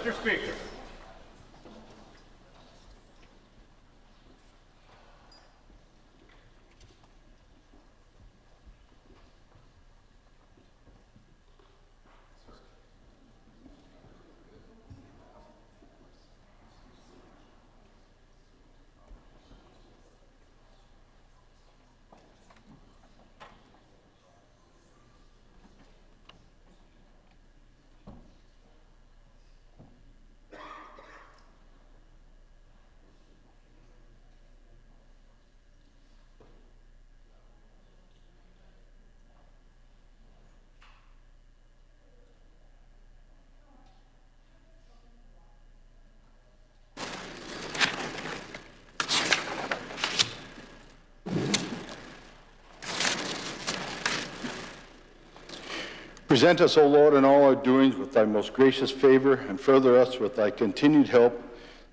Mr. Speaker. Present us, O Lord, in all our doings with thy most gracious favor, and further us with thy continued help,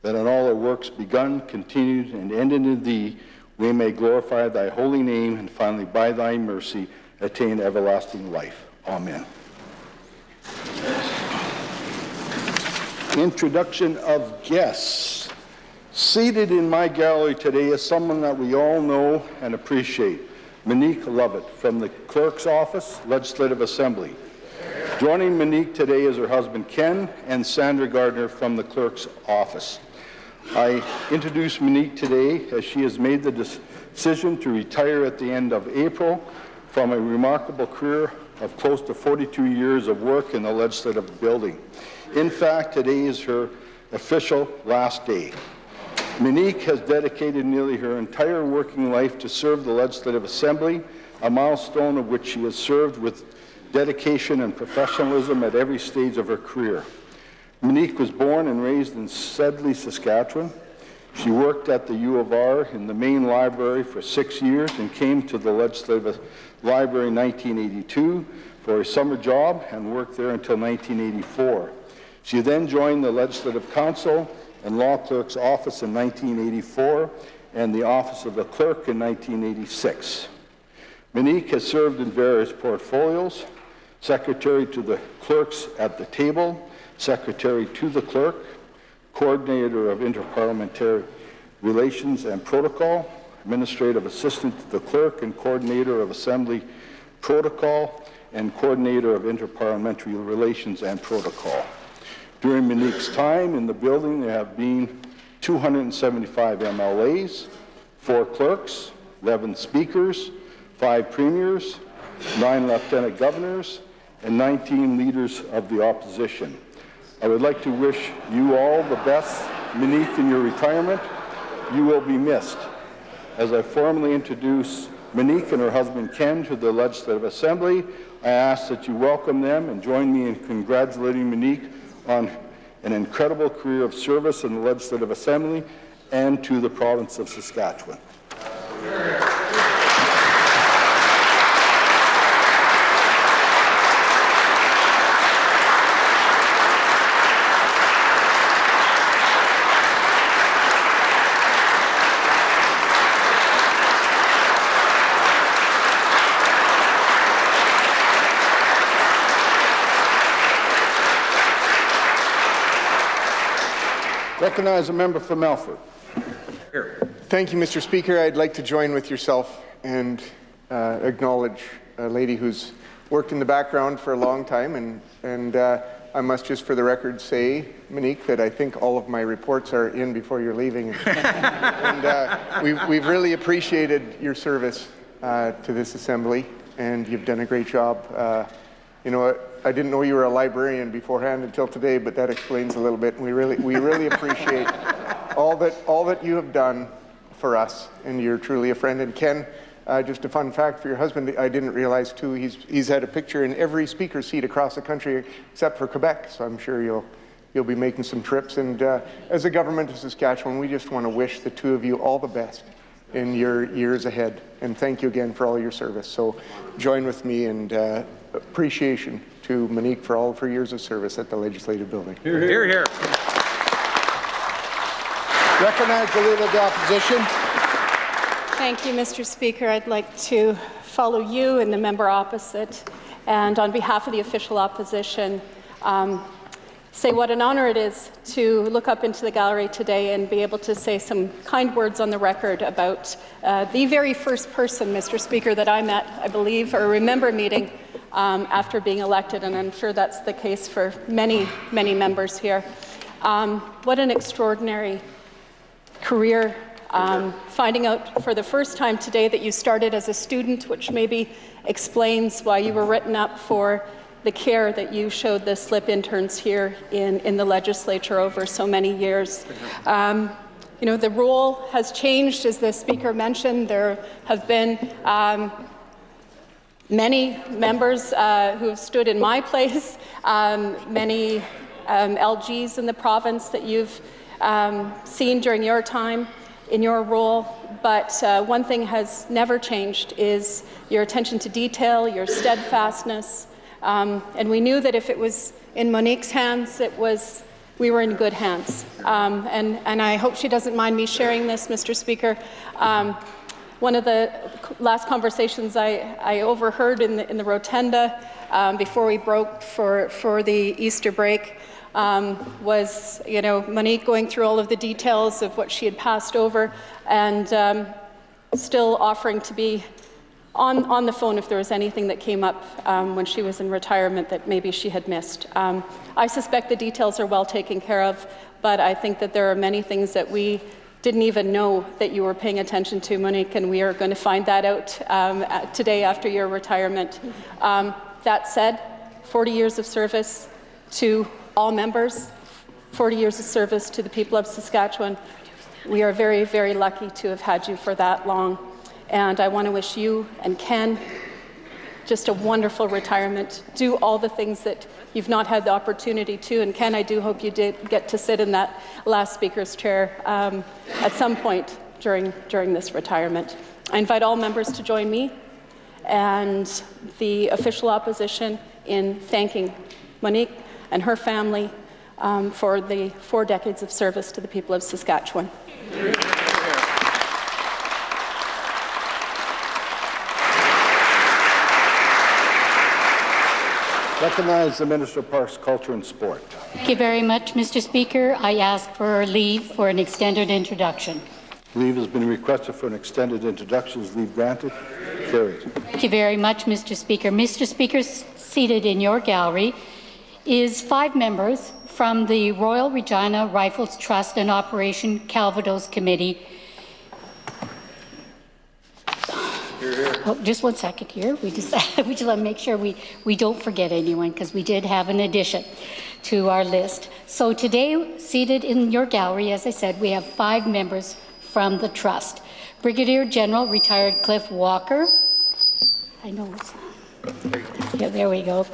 that in all our works begun, continued, and ended in thee, we may glorify thy holy name, and finally by thy mercy attain everlasting life. Amen. Introduction of guests. Seated in my gallery today is someone that we all know and appreciate, Monique Lovett from the Clerk's Office, Legislative Assembly. Joining Monique today is her husband Ken and Sandra Gardner from the Clerk's Office. I introduce Monique today as she has made the decision to retire at the end of April from a remarkable career of close to 42 years of work in the legislative building. In fact, today is her official last day. Monique has dedicated nearly her entire working life to serve the Legislative Assembly, a milestone of which she has served with dedication and professionalism at every stage of her career. Monique was born and raised in Sedley, Saskatchewan. She worked at the U of R in the main library for 6 years and came to the Legislative Library in 1982 for a summer job and worked there until 1984. She then joined the Legislative Council and Law Clerk's Office in 1984 and the Office of the Clerk in 1986. Monique has served in various portfolios: Secretary to the Clerks at the Table, Secretary to the Clerk, Coordinator of Interparliamentary Relations and Protocol, Administrative Assistant to the Clerk and Coordinator of Assembly Protocol, and Coordinator of Interparliamentary Relations and Protocol. During Monique's time in the building, there have been 275 MLAs, 4 clerks, 11 speakers, 5 premiers, 9 lieutenant governors, and 19 leaders of the opposition. I would like to wish you all the best, Monique, in your retirement. You will be missed. As I formally introduce Monique and her husband Ken to the Legislative Assembly, I ask that you welcome them and join me in congratulating Monique on an incredible career of service in the Legislative Assembly and to the province of Saskatchewan. Recognize a member from Melfort. Here. Thank you, Mr. Speaker. I'd like to join with yourself and acknowledge a lady who's worked in the background for a long time, and I must just for the record say, Monique, that I think all of my reports are in before you're leaving. And we've really appreciated your service to this Assembly, and you've done a great job. You know, I didn't know you were a librarian beforehand until today, but that explains a little bit. We really appreciate all that you have done for us, and you're truly a friend. And Ken, just a fun fact for your husband, I didn't realize too, he's had a picture in every speaker seat across the country except for Quebec, so I'm sure you'll be making some trips. And as a government of Saskatchewan, we just want to wish the two of you all the best in your years ahead. And thank you again for all your service. So join with me in appreciation to Monique for all of her years of service at the Legislative Building. Hear, hear. Hear. Recognize the Leader of the Opposition. Thank you, Mr. Speaker. I'd like to follow you and the member opposite, and on behalf of the official opposition, say what an honor it is to look up into the gallery today and be able to say some kind words on the record about the very first person, Mr. Speaker, that I met, I believe, or remember meeting after being elected, and I'm sure that's the case for many, many members here. What an extraordinary career. Finding out for the first time today that you started as a student, which maybe explains why you were written up for the care that you showed the SLIP interns here in the legislature over so many years. You know, the role has changed, as the Speaker mentioned. There have been many members who have stood in my place, many LGs in the province that you've seen during your time in your role, but one thing has never changed is your attention to detail, your steadfastness, and we knew that if it was in Monique's hands, we were in good hands. And I hope she doesn't mind me sharing this, Mr. Speaker. One of the last conversations I overheard in the rotunda before we broke for the Easter break was, you know, Monique going through all of the details of what she had passed over and still offering to be on the phone if there was anything that came up when she was in retirement that maybe she had missed. I suspect the details are well taken care of, but I think that there are many things that we didn't even know that you were paying attention to, Monique, and we are going to find that out today after your retirement. That said, 40 years of service to all members, 40 years of service to the people of Saskatchewan. We are very, very lucky to have had you for that long. And I want to wish you and Ken just a wonderful retirement. Do all the things that you've not had the opportunity to. And Ken, I do hope you did get to sit in that last speaker's chair at some point during this retirement. I invite all members to join me and the official opposition in thanking Monique and her family for the 4 decades of service to the people of Saskatchewan. Recognize the Minister of Parks, Culture and Sport. Thank you very much, Mr. Speaker. I ask for leave for an extended introduction. Leave has been requested for an extended introduction. Is leave granted? Carried. Thank you very much, Mr. Speaker. Mr. Speaker, seated in your gallery is 5 members from the Royal Regina Rifles Trust and Operation Calvados Committee. Oh, just one second here. We just want to make sure we don't forget anyone, because we did have an addition to our list. So today, seated in your gallery, as I said, we have 5 members from the Trust. Brigadier General retired Cliff Walker. I know it's, yeah, there we go.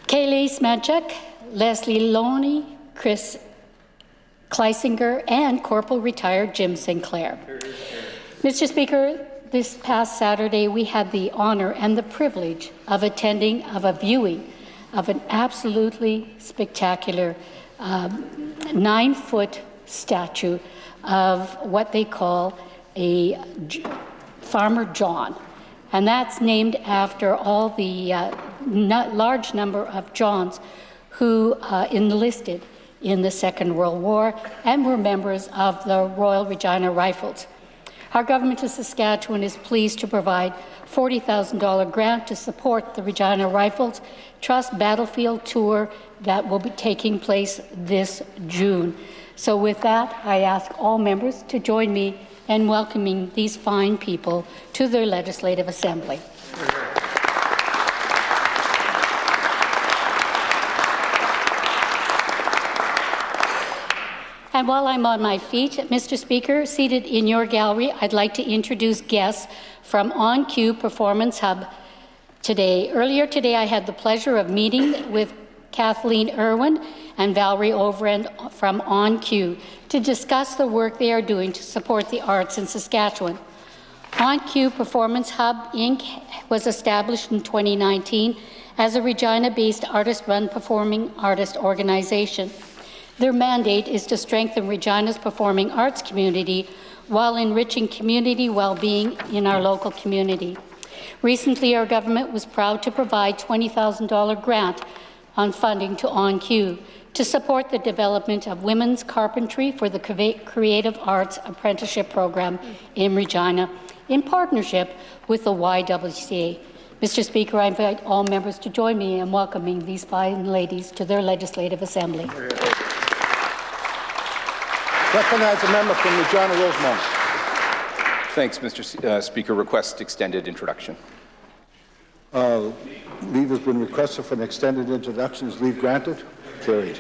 Kaylee Smadchuk, Leslie Loney, Chris Kleisinger, and Corporal retired Jim Sinclair. Mr. Speaker, this past Saturday, we had the honour and the privilege of attending a viewing of an absolutely spectacular 9-foot statue of what they call a Farmer John. And that's named after all the large number of Johns who enlisted in the Second World War and were members of the Royal Regina Rifles. Our government of Saskatchewan is pleased to provide $40,000 grant to support the Regina Rifles Trust Battlefield Tour that will be taking place this June. So with that, I ask all members to join me in welcoming these fine people to their Legislative Assembly. And while I'm on my feet, Mr. Speaker, seated in your gallery, I'd like to introduce guests from On Cue Performance Hub today. Earlier today, I had the pleasure of meeting with Kathleen Irwin and Valerie Overend from On Cue to discuss the work they are doing to support the arts in Saskatchewan. On Cue Performance Hub, Inc. was established in 2019 as a Regina-based artist-run performing artist organization. Their mandate is to strengthen Regina's performing arts community while enriching community well-being in our local community. Recently, our government was proud to provide $20,000 grant on funding to On Cue to support the development of women's carpentry for the Creative Arts Apprenticeship Program in Regina in partnership with the YWCA. Mr. Speaker, I invite all members to join me in welcoming these fine ladies to their Legislative Assembly. Recognize a member from Regina Rosemont. Thanks, Mr. Speaker. Request extended introduction. Leave has been requested for an extended introduction. Is leave granted? Carried.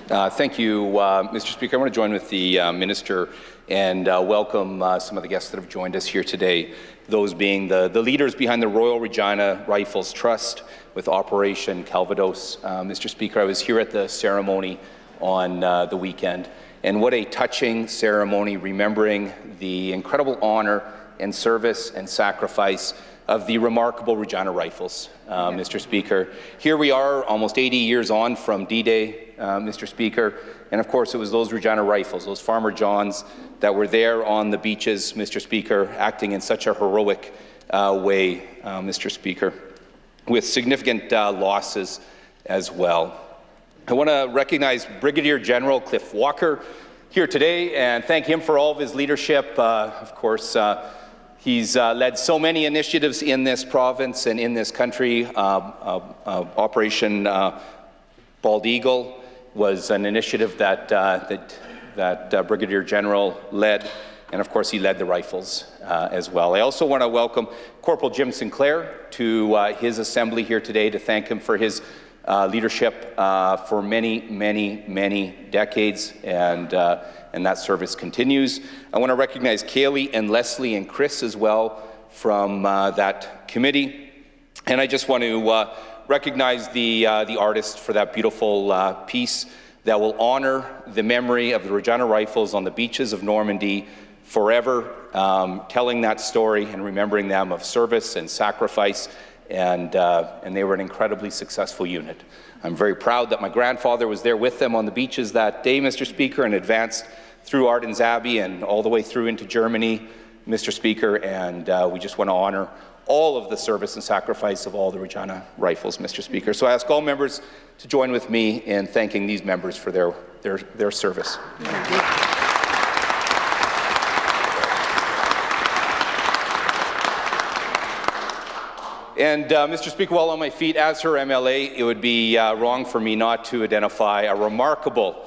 Thank you, Mr. Speaker. I want to join with the Minister and welcome some of the guests that have joined us here today, those being the leaders behind the Royal Regina Rifles Trust with Operation Calvados. Mr. Speaker, I was here at the ceremony on the weekend, and what a touching ceremony remembering the incredible honour and service and sacrifice of the remarkable Regina Rifles, Mr. Speaker. Here we are, almost 80 years on from D-Day, Mr. Speaker, and of course it was those Regina Rifles, those Farmer Johns that were there on the beaches, Mr. Speaker, acting in such a heroic way, Mr. Speaker, with significant losses as well. I want to recognize Brigadier General Cliff Walker here today and thank him for all of his leadership. Of course, he's led so many initiatives in this province and in this country. Operation Bald Eagle was an initiative that Brigadier General led, and of course he led the Rifles as well. I also want to welcome Corporal Jim Sinclair to his assembly here today to thank him for his leadership for many decades, and that service continues. I want to recognize Kaylee and Leslie and Chris as well from that committee, and I just want to recognize the artist for that beautiful piece that will honor the memory of the Regina Rifles on the beaches of Normandy forever, telling that story and remembering them of service and sacrifice, and they were an incredibly successful unit. I'm very proud that my grandfather was there with them on the beaches that day, Mr. Speaker, and advanced through Arden's Abbey and all the way through into Germany, Mr. Speaker, and we just want to honor all of the service and sacrifice of all the Regina Rifles, Mr. Speaker. So I ask all members to join with me in thanking these members for their service. And Mr. Speaker, while on my feet as her MLA, it would be wrong for me not to identify a remarkable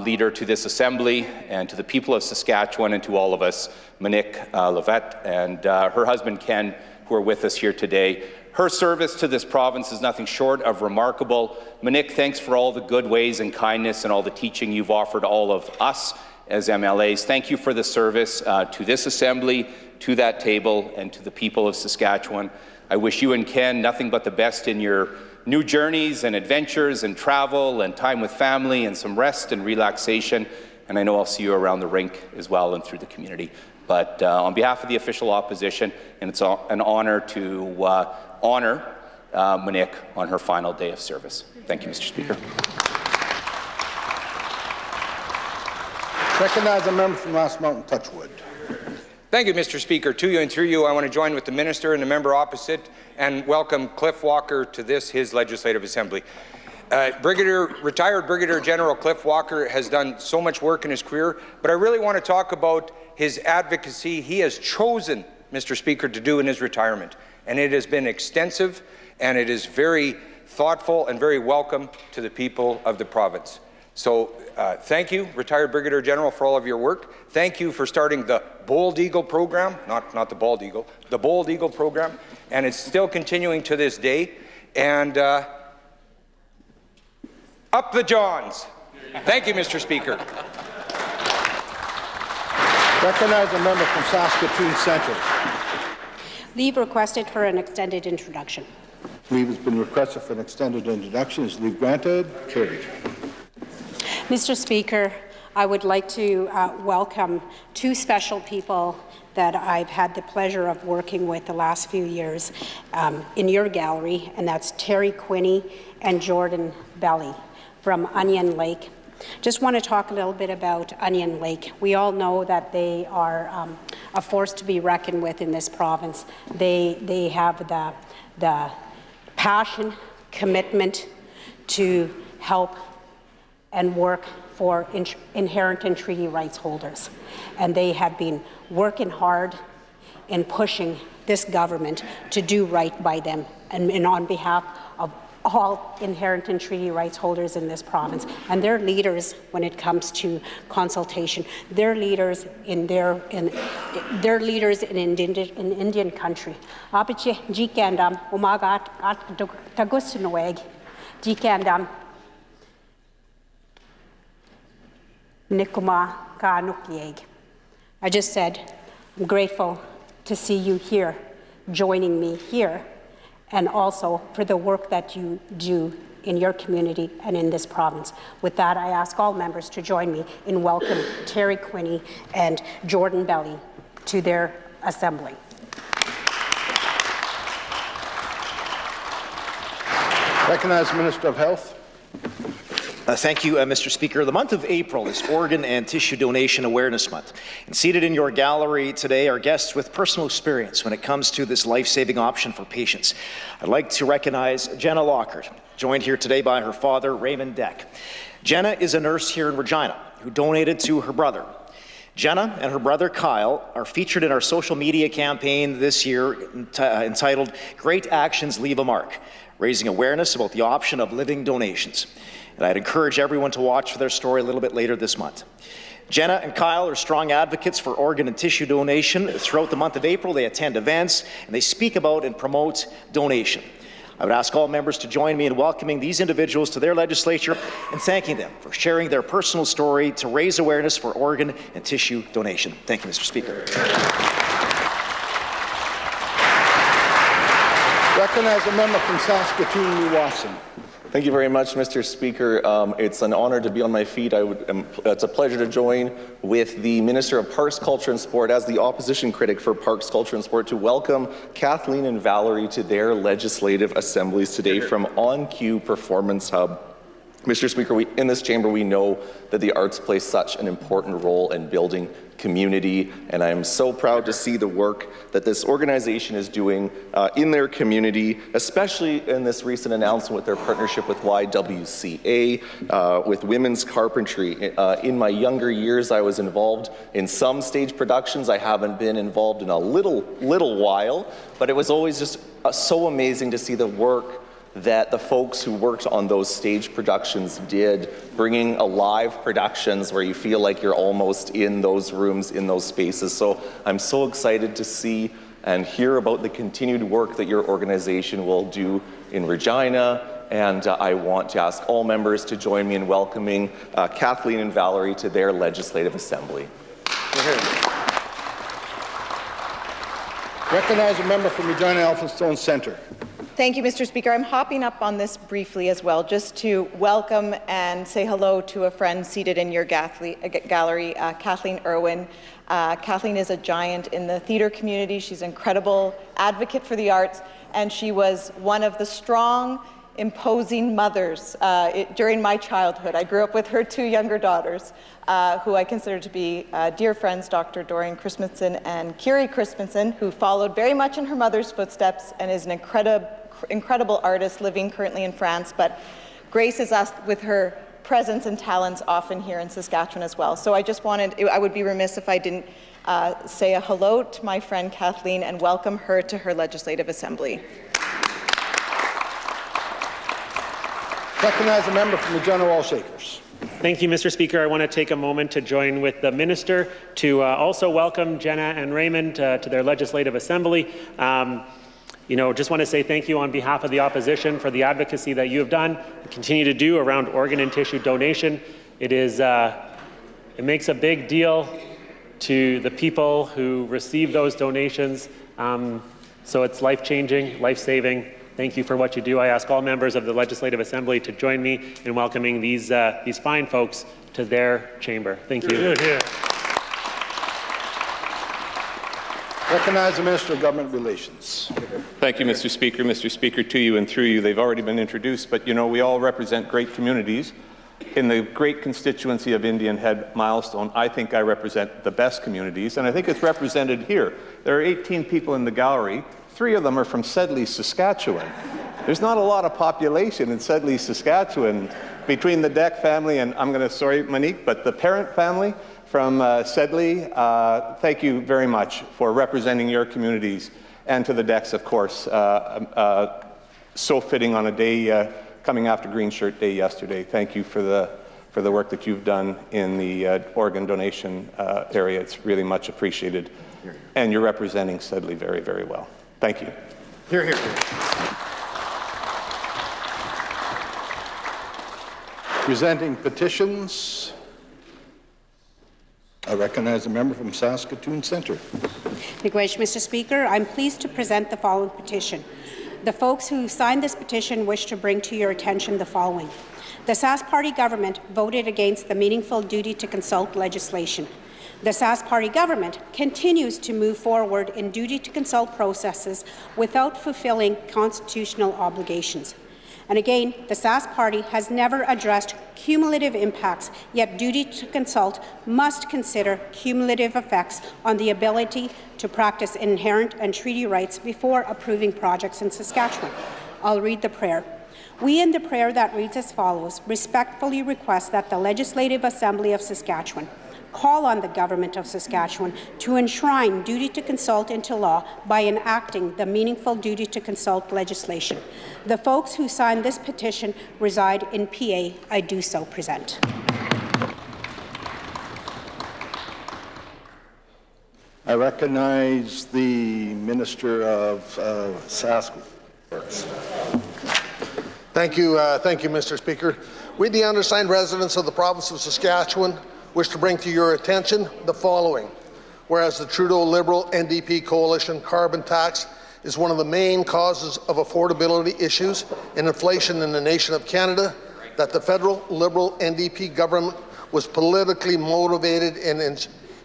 leader to this Assembly and to the people of Saskatchewan and to all of us, Monique Levette and her husband Ken, who are with us here today. Her service to this province is nothing short of remarkable. Monique, thanks for all the good ways and kindness and all the teaching you've offered all of us as MLAs. Thank you for the service to this Assembly, to that table, and to the people of Saskatchewan. I wish you and Ken nothing but the best in your new journeys and adventures and travel and time with family and some rest and relaxation. And I know I'll see you around the rink as well and through the community. But on behalf of the official opposition, and it's an honor to honor Monique on her final day of service. Thank you, Mr. Speaker. Recognize a member from Last Mountain Touchwood. Thank you, Mr. Speaker. To you and through you, I want to join with the Minister and the member opposite and welcome Cliff Walker to his Legislative Assembly. Retired Brigadier General Cliff Walker has done so much work in his career, but I really want to talk about his advocacy he has chosen, Mr. Speaker, to do in his retirement. And it has been extensive, and it is very thoughtful and very welcome to the people of the province. So thank you, Retired Brigadier General, for all of your work. Thank you for starting the Bold Eagle program, not the Bald Eagle, the Bold Eagle program, and it's still continuing to this day. And up the Johns. Thank you, Mr. Speaker. Recognize a member from Saskatoon Centre. Leave requested for an extended introduction. Leave has been requested for an extended introduction. Is leave granted? Carried. Mr. Speaker, I would like to welcome two special people that I've had the pleasure of working with the last few years in your gallery, and that's Terry Quinney and Jordan Belly from Onion Lake. Just want to talk a little bit about Onion Lake. We all know that they are a force to be reckoned with in this province. They have the passion, commitment to help and work for inherent and treaty rights holders. And they have been working hard in pushing this government to do right by them and on behalf of all inherent and treaty rights holders in this province. And they're leaders when it comes to consultation. They're leaders in Indian country. Apiche jikandam umagat tagusunweg jikandam nikuma kanukieg. I just said I'm grateful to see you here, joining me here, and also for the work that you do in your community and in this province. With that, I ask all members to join me in welcoming Terry Quinney and Jordan Belly to their assembly. Recognize Minister of Health. Thank you, Mr. Speaker. The month of April is Organ and Tissue Donation Awareness Month. And seated in your gallery today are guests with personal experience when it comes to this life-saving option for patients. I'd like to recognize Jenna Lockhart, joined here today by her father, Raymond Deck. Jenna is a nurse here in Regina who donated to her brother. Jenna and her brother Kyle are featured in our social media campaign this year entitled Great Actions Leave a Mark, raising awareness about the option of living donations. And I'd encourage everyone to watch for their story a little bit later this month. Jenna and Kyle are strong advocates for organ and tissue donation. Throughout the month of April, they attend events and they speak about and promote donation. I would ask all members to join me in welcoming these individuals to their legislature and thanking them for sharing their personal story to raise awareness for organ and tissue donation. Thank you, Mr. Speaker. Recognize a member from Saskatoon, New Watson. Thank you very much, Mr. Speaker. It's an honor to be on my feet. It's a pleasure to join with the Minister of Parks, Culture and Sport as the opposition critic for Parks, Culture and Sport to welcome Kathleen and Valerie to their legislative assemblies today from On Cue Performance Hub. Mr. Speaker, in this chamber, we know that the arts play such an important role in building community, and I am so proud to see the work that this organization is doing in their community, especially in this recent announcement with their partnership with YWCA, with women's carpentry. In my younger years, I was involved in some stage productions. I haven't been involved in a little while, but it was always just so amazing to see the work that the folks who worked on those stage productions did, bringing alive productions where you feel like you're almost in those rooms, in those spaces. So I'm so excited to see and hear about the continued work that your organization will do in Regina, and I want to ask all members to join me in welcoming Kathleen and Valerie to their legislative assembly. Recognize a member from Regina Elphinstone Centre. Thank you, Mr. Speaker. I'm hopping up on this briefly as well, just to welcome and say hello to a friend seated in your gallery, Kathleen Irwin. Kathleen is a giant in the theatre community. She's an incredible advocate for the arts, and she was one of the strong, imposing mothers during my childhood. I grew up with her two younger daughters, who I consider to be dear friends, Dr. Doreen Christensen and Kiri Christensen, who followed very much in her mother's footsteps and is an incredible artist living currently in France, but graces us with her presence and talents often here in Saskatchewan as well. So I just I would be remiss if I didn't say a hello to my friend Kathleen and welcome her to her legislative assembly. Recognize a member from the General Shakers. Thank you, Mr. Speaker. I want to take a moment to join with the Minister to also welcome Jenna and Raymond to their legislative assembly. Just want to say thank you on behalf of the opposition for the advocacy that you have done and continue to do around organ and tissue donation. It makes a big deal to the people who receive those donations. So it's life-changing, life-saving. Thank you for what you do. I ask all members of the Legislative Assembly to join me in welcoming these fine folks to their chamber. Thank you. Recognize the Minister of Government Relations. Thank you, Mr. Speaker. Mr. Speaker, to you and through you, they've already been introduced, but we all represent great communities. In the great constituency of Indian Head Milestone, I think I represent the best communities, and I think it's represented here. There are 18 people in the gallery. 3 of them are from Sedley, Saskatchewan. There's not a lot of population in Sedley, Saskatchewan. Between the Deck family and, I'm going to, sorry, Monique, but the parent family from Sedley, thank you very much for representing your communities, and to the Decks, of course. So fitting on a day coming after Green Shirt Day yesterday. Thank you for the work that you've done in the organ donation area. It's really much appreciated. And you're representing Sedley very, very well. Thank you. Hear, hear. Presenting petitions, I recognize a member from Saskatoon Centre. Mr. Speaker, I'm pleased to present the following petition. The folks who signed this petition wish to bring to your attention the following. The Sask Party government voted against the meaningful duty to consult legislation. The Sask Party government continues to move forward in duty to consult processes without fulfilling constitutional obligations. And again, the Sask Party has never addressed cumulative impacts, yet duty to consult must consider cumulative effects on the ability to practice inherent and treaty rights before approving projects in Saskatchewan. I'll read the prayer. We, in the prayer that reads as follows, respectfully request that the Legislative Assembly of Saskatchewan call on the Government of Saskatchewan to enshrine duty to consult into law by enacting the meaningful duty to consult legislation. The folks who signed this petition reside in PA. I do so present. I recognize the Minister of Sask Works. Thank you, Mr. Speaker. We, the undersigned residents of the province of Saskatchewan, wish to bring to your attention the following. Whereas the Trudeau Liberal NDP coalition carbon tax is one of the main causes of affordability issues and inflation in the nation of Canada, that the federal Liberal NDP government was politically motivated in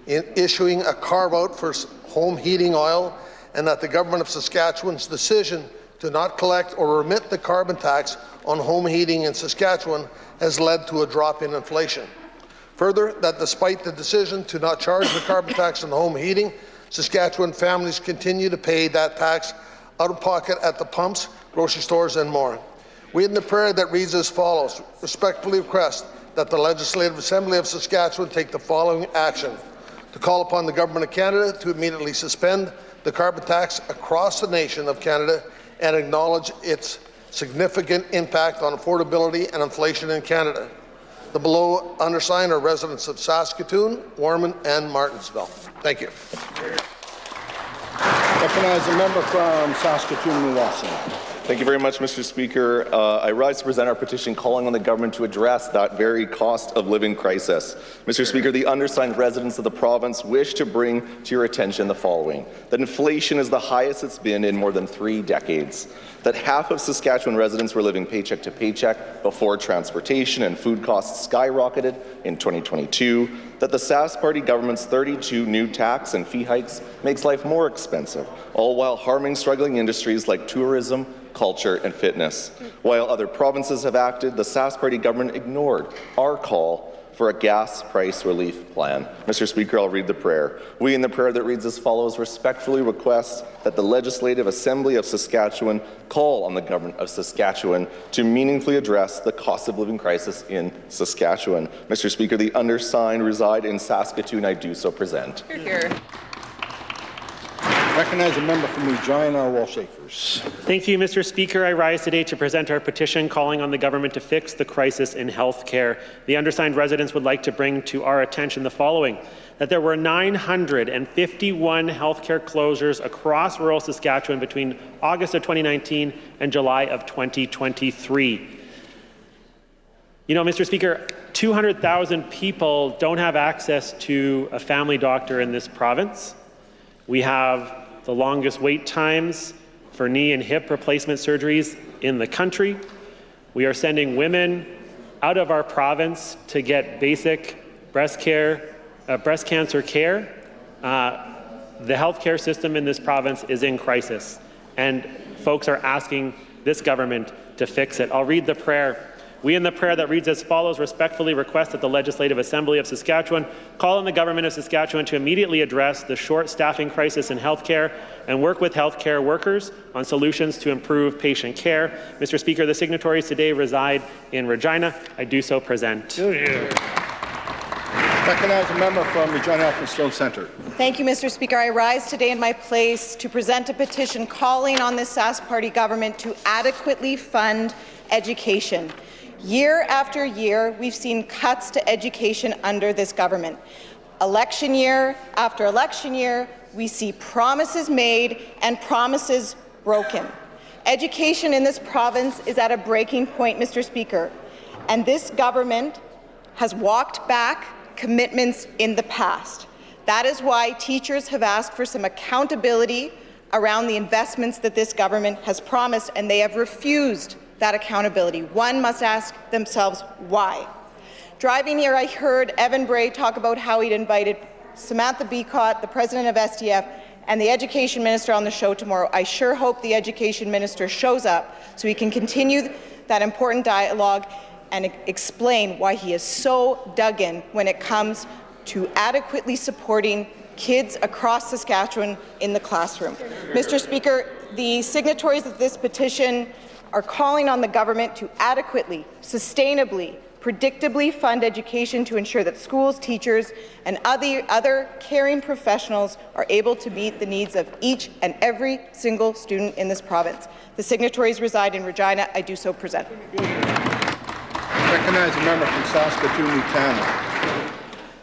issuing a carve-out for home heating oil, and that the government of Saskatchewan's decision to not collect or remit the carbon tax on home heating in Saskatchewan has led to a drop in inflation. Further, that despite the decision to not charge the carbon tax on home heating, Saskatchewan families continue to pay that tax out of pocket at the pumps, grocery stores, and more. We, in the prayer that reads as follows, respectfully request that the Legislative Assembly of Saskatchewan take the following action: to call upon the Government of Canada to immediately suspend the carbon tax across the nation of Canada and acknowledge its significant impact on affordability and inflation in Canada. The below undersigned are residents of Saskatoon, Warman, and Martensville. Thank you. Recognize a member from Saskatoon-Lawson. Thank you very much, Mr. Speaker. I rise to present our petition calling on the government to address that very cost of living crisis. Mr. Speaker, the undersigned residents of the province wish to bring to your attention the following: that inflation is the highest it's been in more than 3 decades, that half of Saskatchewan residents were living paycheck to paycheck before transportation and food costs skyrocketed in 2022, that the Sask Party government's 32 new tax and fee hikes makes life more expensive, all while harming struggling industries like tourism, culture, and fitness. While other provinces have acted, the Sask Party government ignored our call for a gas price relief plan. Mr. Speaker, I'll read the prayer. We, in the prayer that reads as follows, respectfully request that the Legislative Assembly of Saskatchewan call on the Government of Saskatchewan to meaningfully address the cost of living crisis in Saskatchewan. Mr. Speaker, the undersigned reside in Saskatoon. I do so present. Hear, hear. Recognize a member from Regina, Walsh Acres. Thank you, Mr. Speaker. I rise today to present our petition calling on the government to fix the crisis in health care. The undersigned residents would like to bring to our attention the following: that there were 951 healthcare closures across rural Saskatchewan between August of 2019 and July of 2023. You know, Mr. Speaker, 200,000 people don't have access to a family doctor in this province. We have the longest wait times for knee and hip replacement surgeries in the country. We are sending women out of our province to get basic breast cancer care. The healthcare system in this province is in crisis, and folks are asking this government to fix it. I'll read the prayer. We, in the prayer that reads as follows, respectfully request that the Legislative Assembly of Saskatchewan call on the Government of Saskatchewan to immediately address the short staffing crisis in healthcare and work with healthcare workers on solutions to improve patient care. Mr. Speaker, the signatories today reside in Regina. I do so present. Recognize a member from Regina Elphinstone Centre. Thank you, Mr. Speaker. I rise today in my place to present a petition calling on the Sask Party government to adequately fund education. Year after year, we've seen cuts to education under this government. Election year after election year, we see promises made and promises broken. Education in this province is at a breaking point, Mr. Speaker, and this government has walked back commitments in the past. That is why teachers have asked for some accountability around the investments that this government has promised, and they have refused that accountability. One must ask themselves why. Driving here, I heard Evan Bray talk about how he'd invited Samantha Beacott, the president of SDF, and the education minister on the show tomorrow. I sure hope the education minister shows up so we can continue that important dialogue and explain why he is so dug in when it comes to adequately supporting kids across Saskatchewan in the classroom. Mr. Speaker, the signatories of this petition are calling on the government to adequately, sustainably, predictably fund education to ensure that schools, teachers, and other caring professionals are able to meet the needs of each and every single student in this province. The signatories reside in Regina. I do so present. Recognize a member from Saskatoon-Newtown.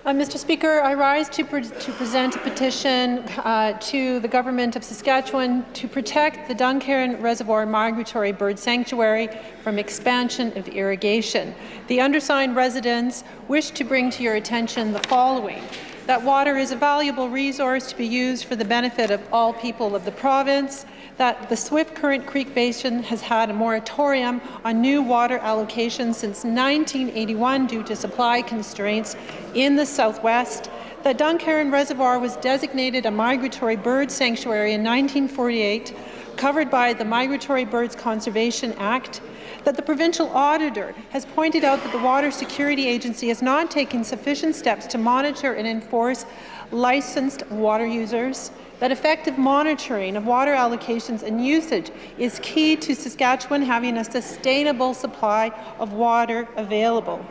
Mr. Speaker, I rise to present a petition to the Government of Saskatchewan to protect the Duncairn Reservoir Migratory Bird Sanctuary from expansion of irrigation. The undersigned residents wish to bring to your attention the following: that water is a valuable resource to be used for the benefit of all people of the province, that the Swift Current Creek Basin has had a moratorium on new water allocation since 1981 due to supply constraints in the southwest, that Duncairn Reservoir was designated a migratory bird sanctuary in 1948, covered by the Migratory Birds Conservation Act, that the provincial auditor has pointed out that the Water Security Agency has not taken sufficient steps to monitor and enforce licensed water users, that effective monitoring of water allocations and usage is key to Saskatchewan having a sustainable supply of water available.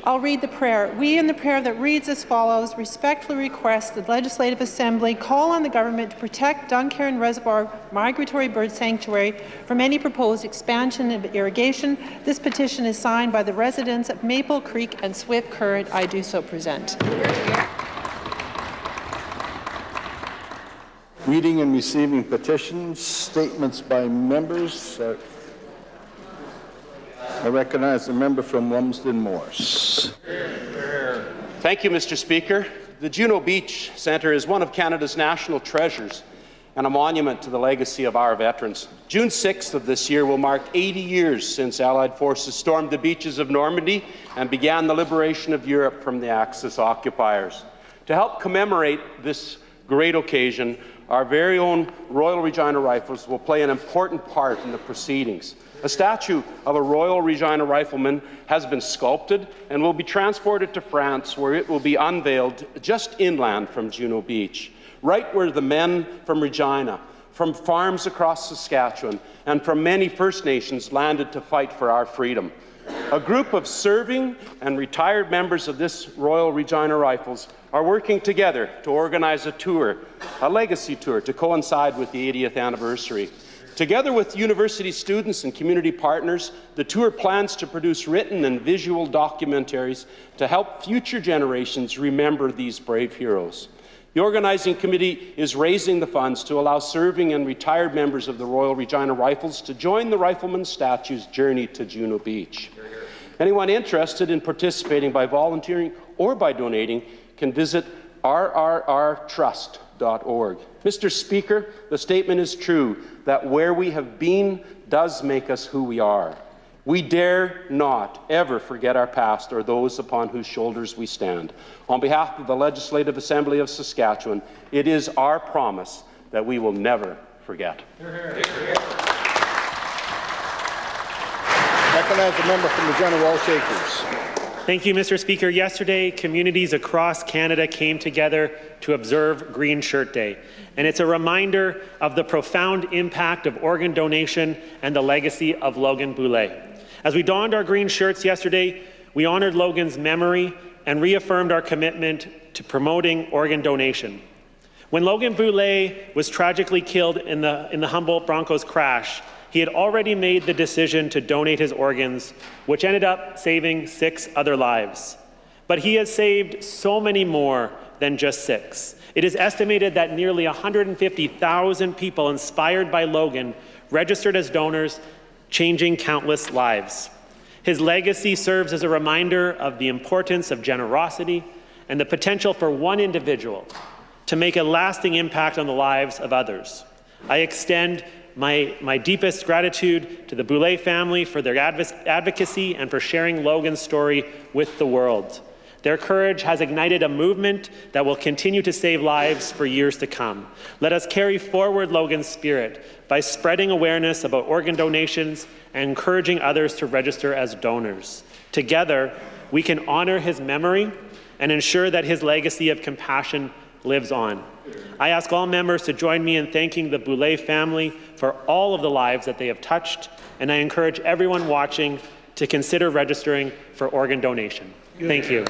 I'll read the prayer. We, in the prayer that reads as follows, respectfully request the Legislative Assembly call on the government to protect Duncairn Reservoir Migratory Bird Sanctuary from any proposed expansion of irrigation. This petition is signed by the residents of Maple Creek and Swift Current. I do so present. Reading and receiving petitions, statements by members. I recognize the member from Lumsden Morris. Thank you, Mr. Speaker. The Juno Beach Centre is one of Canada's national treasures and a monument to the legacy of our veterans. June 6th of this year will mark 80 years since Allied forces stormed the beaches of Normandy and began the liberation of Europe from the Axis occupiers. To help commemorate this great occasion, our very own Royal Regina Rifles will play an important part in the proceedings. A statue of a Royal Regina Rifleman has been sculpted and will be transported to France, where it will be unveiled just inland from Juno Beach, right where the men from Regina, from farms across Saskatchewan, and from many First Nations landed to fight for our freedom. A group of serving and retired members of this Royal Regina Rifles are working together to organize a tour, a legacy tour, to coincide with the 80th anniversary. Together with university students and community partners, the tour plans to produce written and visual documentaries to help future generations remember these brave heroes. The organizing committee is raising the funds to allow serving and retired members of the Royal Regina Rifles to join the Rifleman statue's journey to Juno Beach. Anyone interested in participating by volunteering or by donating can visit rrrtrust.org. Mr. Speaker, the statement is true that where we have been does make us who we are. We dare not ever forget our past or those upon whose shoulders we stand. On behalf of the Legislative Assembly of Saskatchewan, it is our promise that we will never forget. Recognize the member from Regina Walsh Acres. Thank you, Mr. Speaker. Yesterday, communities across Canada came together to observe Green Shirt Day, and it's a reminder of the profound impact of organ donation and the legacy of Logan Boulet. As we donned our green shirts yesterday, we honored Logan's memory and reaffirmed our commitment to promoting organ donation. When Logan Boulet was tragically killed in the Humboldt Broncos crash, he had already made the decision to donate his organs, which ended up saving 6 other lives. But he has saved so many more than just 6. It is estimated that nearly 150,000 people inspired by Logan registered as donors, changing countless lives. His legacy serves as a reminder of the importance of generosity and the potential for one individual to make a lasting impact on the lives of others. I extend my deepest gratitude to the Boulet family for their advocacy and for sharing Logan's story with the world. Their courage has ignited a movement that will continue to save lives for years to come. Let us carry forward Logan's spirit by spreading awareness about organ donations and encouraging others to register as donors. Together, we can honor his memory and ensure that his legacy of compassion lives on. I ask all members to join me in thanking the Boulet family for all of the lives that they have touched, and I encourage everyone watching to consider registering for organ donation. Thank you.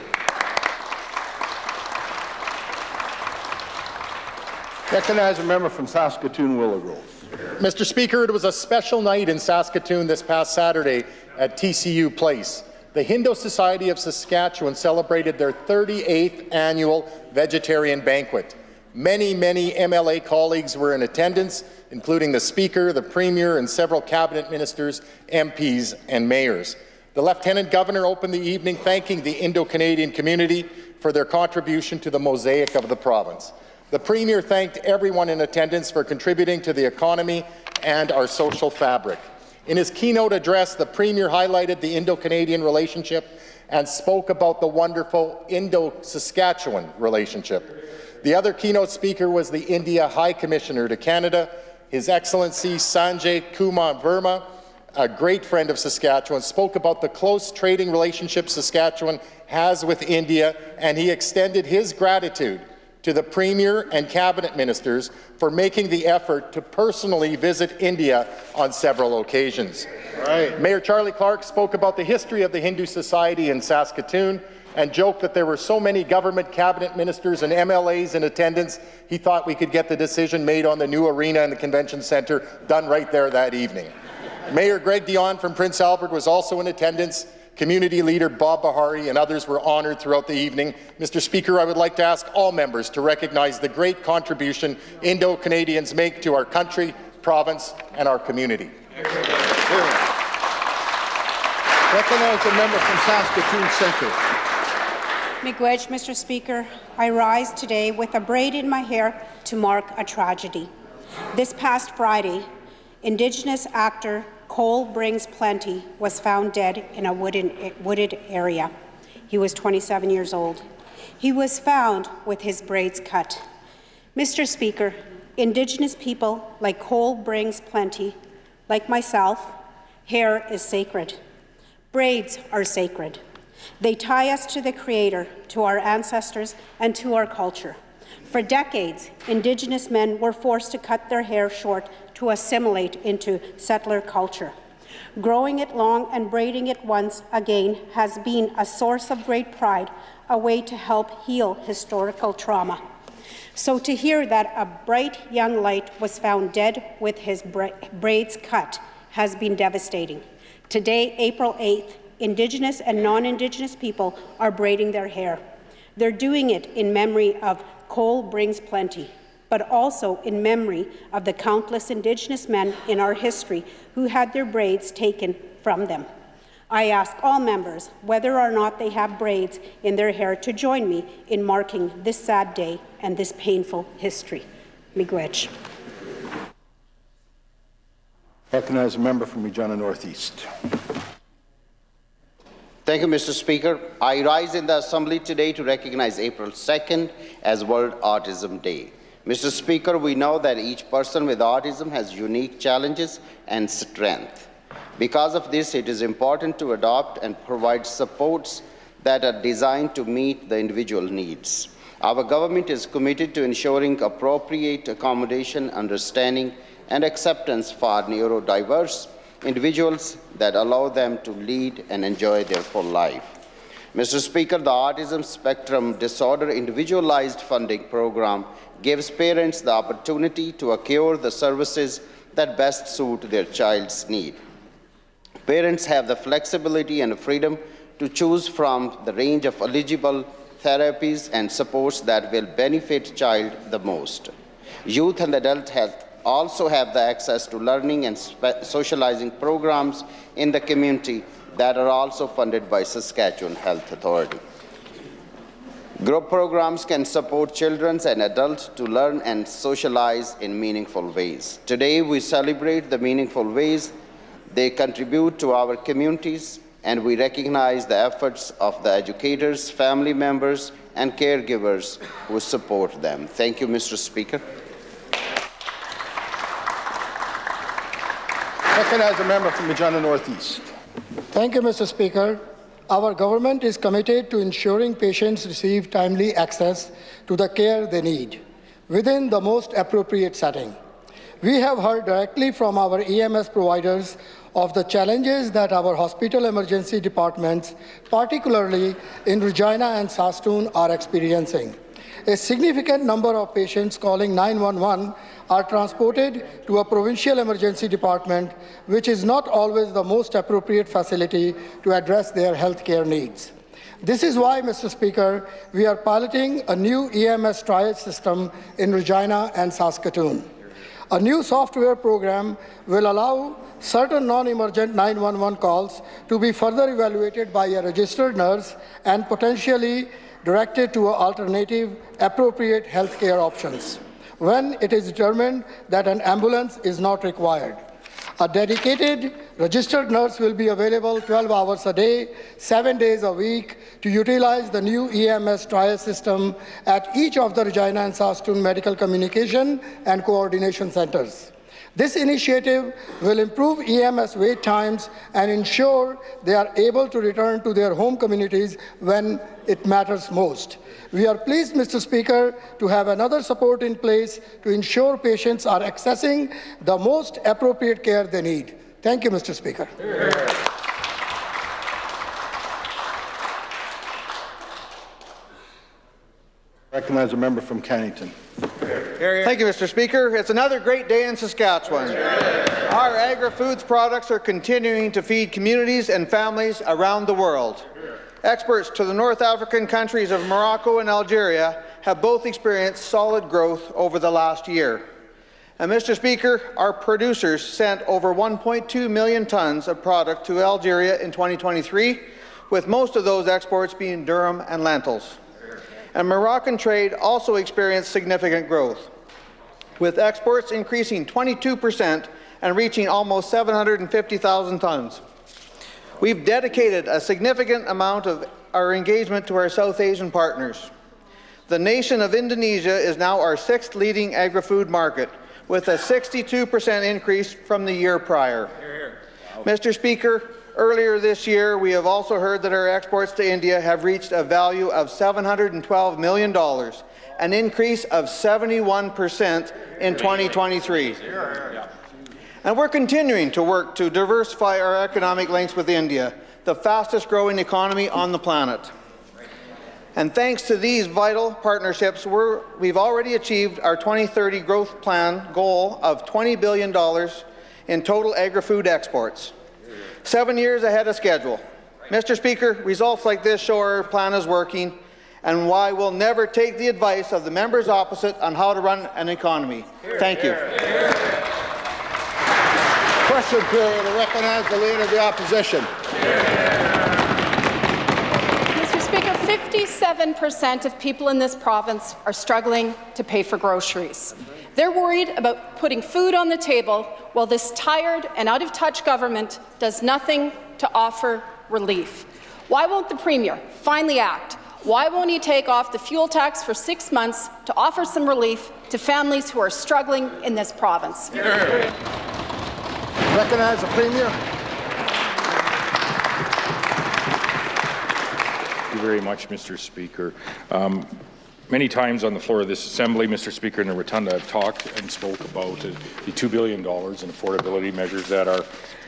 Recognize a member from Saskatoon, Willow Grove. Mr. Speaker, it was a special night in Saskatoon this past Saturday at TCU Place. The Hindu Society of Saskatchewan celebrated their 38th annual vegetarian banquet. Many MLA colleagues were in attendance, including the Speaker, the Premier, and several cabinet ministers, MPs, and mayors. The Lieutenant Governor opened the evening thanking the Indo-Canadian community for their contribution to the mosaic of the province. The Premier thanked everyone in attendance for contributing to the economy and our social fabric. In his keynote address, the Premier highlighted the Indo-Canadian relationship and spoke about the wonderful Indo-Saskatchewan relationship. The other keynote speaker was the India High Commissioner to Canada, His Excellency Sanjay Kumar Verma, a great friend of Saskatchewan, spoke about the close trading relationship Saskatchewan has with India, and he extended his gratitude to the Premier and Cabinet Ministers for making the effort to personally visit India on several occasions. Right. Mayor Charlie Clark spoke about the history of the Hindu Society in Saskatoon and joked that there were so many government cabinet ministers and MLAs in attendance, he thought we could get the decision made on the new arena in the convention centre done right there that evening. Mayor Greg Dion from Prince Albert was also in attendance. Community leader Bob Bahari and others were honoured throughout the evening. Mr. Speaker, I would like to ask all members to recognize the great contribution Indo-Canadians make to our country, province, and our community. Recognize the member from Saskatoon Centre. Miigwech, Mr. Speaker. I rise today with a braid in my hair to mark a tragedy. This past Friday, Indigenous actor Cole Brings Plenty was found dead in a wooded area. He was 27 years old. He was found with his braids cut. Mr. Speaker, Indigenous people like Cole Brings Plenty, like myself, hair is sacred. Braids are sacred. They tie us to the Creator, to our ancestors, and to our culture. For decades, Indigenous men were forced to cut their hair short to assimilate into settler culture. Growing it long and braiding it once again has been a source of great pride, a way to help heal historical trauma. So to hear that a bright young light was found dead with his braids cut has been devastating. Today, April 8th, Indigenous and non-Indigenous people are braiding their hair. They're doing it in memory of Cole Brings Plenty, but also in memory of the countless Indigenous men in our history who had their braids taken from them. I ask all members, whether or not they have braids in their hair, to join me in marking this sad day and this painful history. Miigwech. Recognize a member from Regina Northeast. Thank you, Mr. Speaker. I rise in the Assembly today to recognize April 2nd as World Autism Day. Mr. Speaker, we know that each person with autism has unique challenges and strengths. Because of this, it is important to adopt and provide supports that are designed to meet the individual needs. Our government is committed to ensuring appropriate accommodation, understanding, and acceptance for neurodiverse individuals that allow them to lead and enjoy their full life. Mr. Speaker, the Autism Spectrum Disorder Individualized Funding Program gives parents the opportunity to acquire the services that best suit their child's need. Parents have the flexibility and freedom to choose from the range of eligible therapies and supports that will benefit child the most. Youth and adult health also have the access to learning and socializing programs in the community that are also funded by Saskatchewan Health Authority. Group programs can support children and adults to learn and socialize in meaningful ways. Today, we celebrate the meaningful ways they contribute to our communities, and we recognize the efforts of the educators, family members, and caregivers who support them. Thank you, Mr. Speaker. Recognize a member from Regina Northeast. Thank you, Mr. Speaker. Our government is committed to ensuring patients receive timely access to the care they need within the most appropriate setting. We have heard directly from our EMS providers of the challenges that our hospital emergency departments, particularly in Regina and Saskatoon, are experiencing. A significant number of patients calling 911 are transported to a provincial emergency department, which is not always the most appropriate facility to address their health care needs. This is why, Mr. Speaker, we are piloting a new EMS triage system in Regina and Saskatoon. A new software program will allow certain non-emergent 911 calls to be further evaluated by a registered nurse and potentially directed to alternative, appropriate health care options when it is determined that an ambulance is not required. A dedicated registered nurse will be available 12 hours a day, 7 days a week to utilize the new EMS trial system at each of the Regina and Saskatoon medical communication and coordination centers. This initiative will improve EMS wait times and ensure they are able to return to their home communities when it matters most. We are pleased, Mr. Speaker, to have another support in place to ensure patients are accessing the most appropriate care they need. Thank you, Mr. Speaker. Recognize a member from Cannington. Thank you, Mr. Speaker. It's another great day in Saskatchewan. Our agri-foods products are continuing to feed communities and families around the world. Exports to the North African countries of Morocco and Algeria have both experienced solid growth over the last year. And Mr. Speaker, our producers sent over 1.2 million tons of product to Algeria in 2023, with most of those exports being durum and lentils. And Moroccan trade also experienced significant growth, with exports increasing 22% and reaching almost 750,000 tons. We've dedicated a significant amount of our engagement to our South Asian partners. The nation of Indonesia is now our 6th leading agri-food market, with a 62% increase from the year prior. Mr. Speaker, earlier this year, we have also heard that our exports to India have reached a value of $712 million, an increase of 71% in 2023. And we're continuing to work to diversify our economic links with India, the fastest growing economy on the planet. And thanks to these vital partnerships, we've already achieved our 2030 growth plan goal of $20 billion in total agri-food exports, 7 years ahead of schedule. Mr. Speaker, results like this show our plan is working and why we'll never take the advice of the members opposite on how to run an economy. Thank you. Question period. I recognize the Leader of the Opposition. Mr. Speaker, 57% of people in this province are struggling to pay for groceries. They're worried about putting food on the table while this tired and out-of-touch government does nothing to offer relief. Why won't the Premier finally act? Why won't he take off the fuel tax for 6 months to offer some relief to families who are struggling in this province? Recognize the Premier. you very much, Mr. Speaker. Many times on the floor of this Assembly, Mr. Speaker, in the rotunda, I've talked and spoke about the $2 billion in affordability measures that are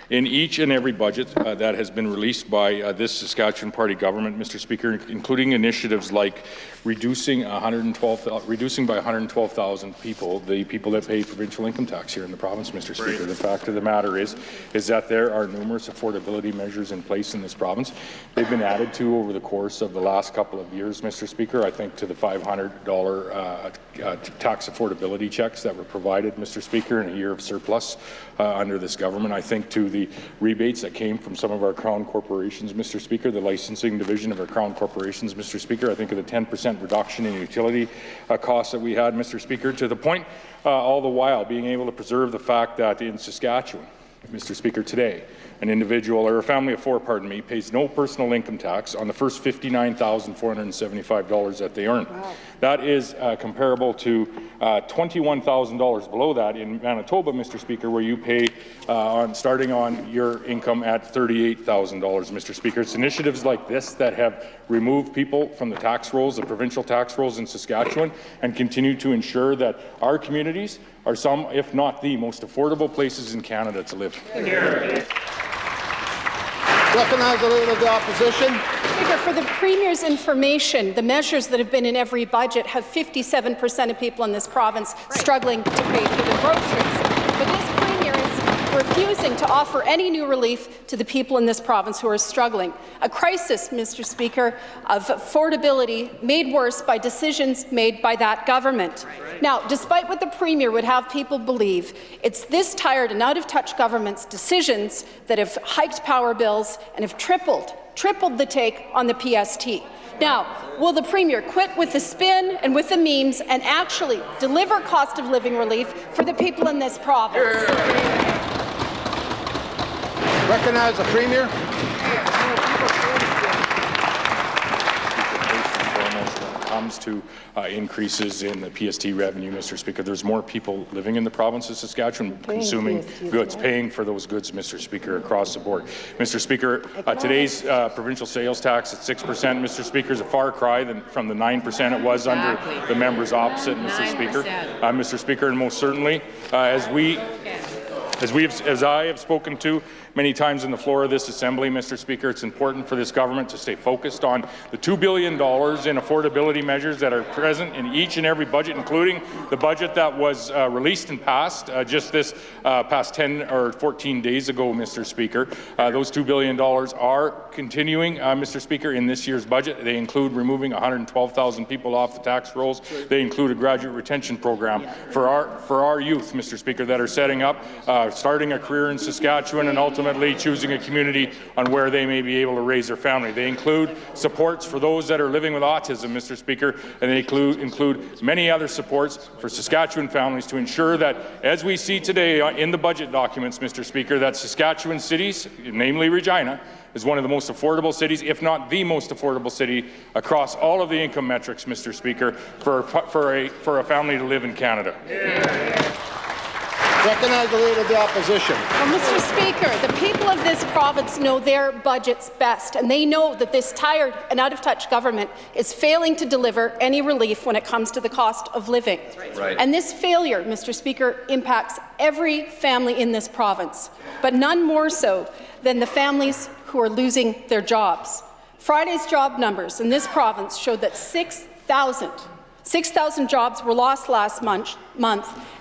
in each and every budget that has been released by this Saskatchewan Party government, Mr. Speaker, including initiatives like reducing by 112,000 people, the people that pay provincial income tax here in the province, Mr. Speaker. The fact of the matter is that there are numerous affordability measures in place in this province. They've been added to over the course of the last couple of years, Mr. Speaker. I think to the $500 tax affordability checks that were provided, Mr. Speaker, in a year of surplus under this government. I think to the rebates that came from some of our Crown corporations, Mr. Speaker, the licensing division of our Crown corporations, Mr. Speaker. I think of the 10% reduction in utility costs that we had, Mr. Speaker, to the point all the while being able to preserve the fact that in Saskatchewan, Mr. Speaker, today, an individual or a family of four, pays no personal income tax on the first $59,475 that they earn. Wow. That is comparable to $21,000 below that in Manitoba, Mr. Speaker, where you pay starting on your income at $38,000, Mr. Speaker. It's initiatives like this that have removed people from the tax rolls, the provincial tax rolls in Saskatchewan, and continue to ensure that our communities are some, if not the most affordable places in Canada to live. Recognize the Leader of the Opposition. Speaker, for the Premier's information, the measures that have been in every budget have 57% of people in this province struggling to pay for their groceries. But this Premier is refusing to offer any new relief to the people in this province who are struggling. A crisis, Mr. Speaker, of affordability made worse by decisions made by that government. Now, despite what the Premier would have people believe, it's this tired and out-of-touch government's decisions that have hiked power bills and have tripled the take on the PST. Now, will the Premier quit with the spin and with the memes and actually deliver cost of living relief for the people in this province? Recognize the Premier. Comes to increases in the PST revenue, Mr. Speaker. There's more people living in the province of Saskatchewan consuming goods, paying for those goods, Mr. Speaker, across the board. Mr. Speaker, today's provincial sales tax at 6%, Mr. Speaker, is a far cry from the 9% it was under the members opposite, Mr. Speaker. Mr. Speaker, and most certainly, as I have spoken to many times on the floor of this Assembly, Mr. Speaker, it's important for this government to stay focused on the $2 billion in affordability measures that are present in each and every budget, including the budget that was released and passed just this past 10 or 14 days ago, Mr. Speaker. Those $2 billion are continuing, Mr. Speaker, in this year's budget. They include removing 112,000 people off the tax rolls. They include a graduate retention program for our youth, Mr. Speaker, that are setting up, starting a career in Saskatchewan and ultimately choosing a community on where they may be able to raise their family. They include supports for those that are living with autism, Mr. Speaker, and they include many other supports for Saskatchewan families to ensure that, as we see today in the budget documents, Mr. Speaker, that Saskatchewan cities, namely Regina, is one of the most affordable cities, if not the most affordable city, across all of the income metrics, Mr. Speaker, for a family to live in Canada. Recognize the Leader of the Opposition. Well, Mr. Speaker, the people of this province know their budgets best, and they know that this tired and out-of-touch government is failing to deliver any relief when it comes to the cost of living. Right. And this failure, Mr. Speaker, impacts every family in this province, but none more so than the families who are losing their jobs. Friday's job numbers in this province showed that 6,000 jobs were lost last month,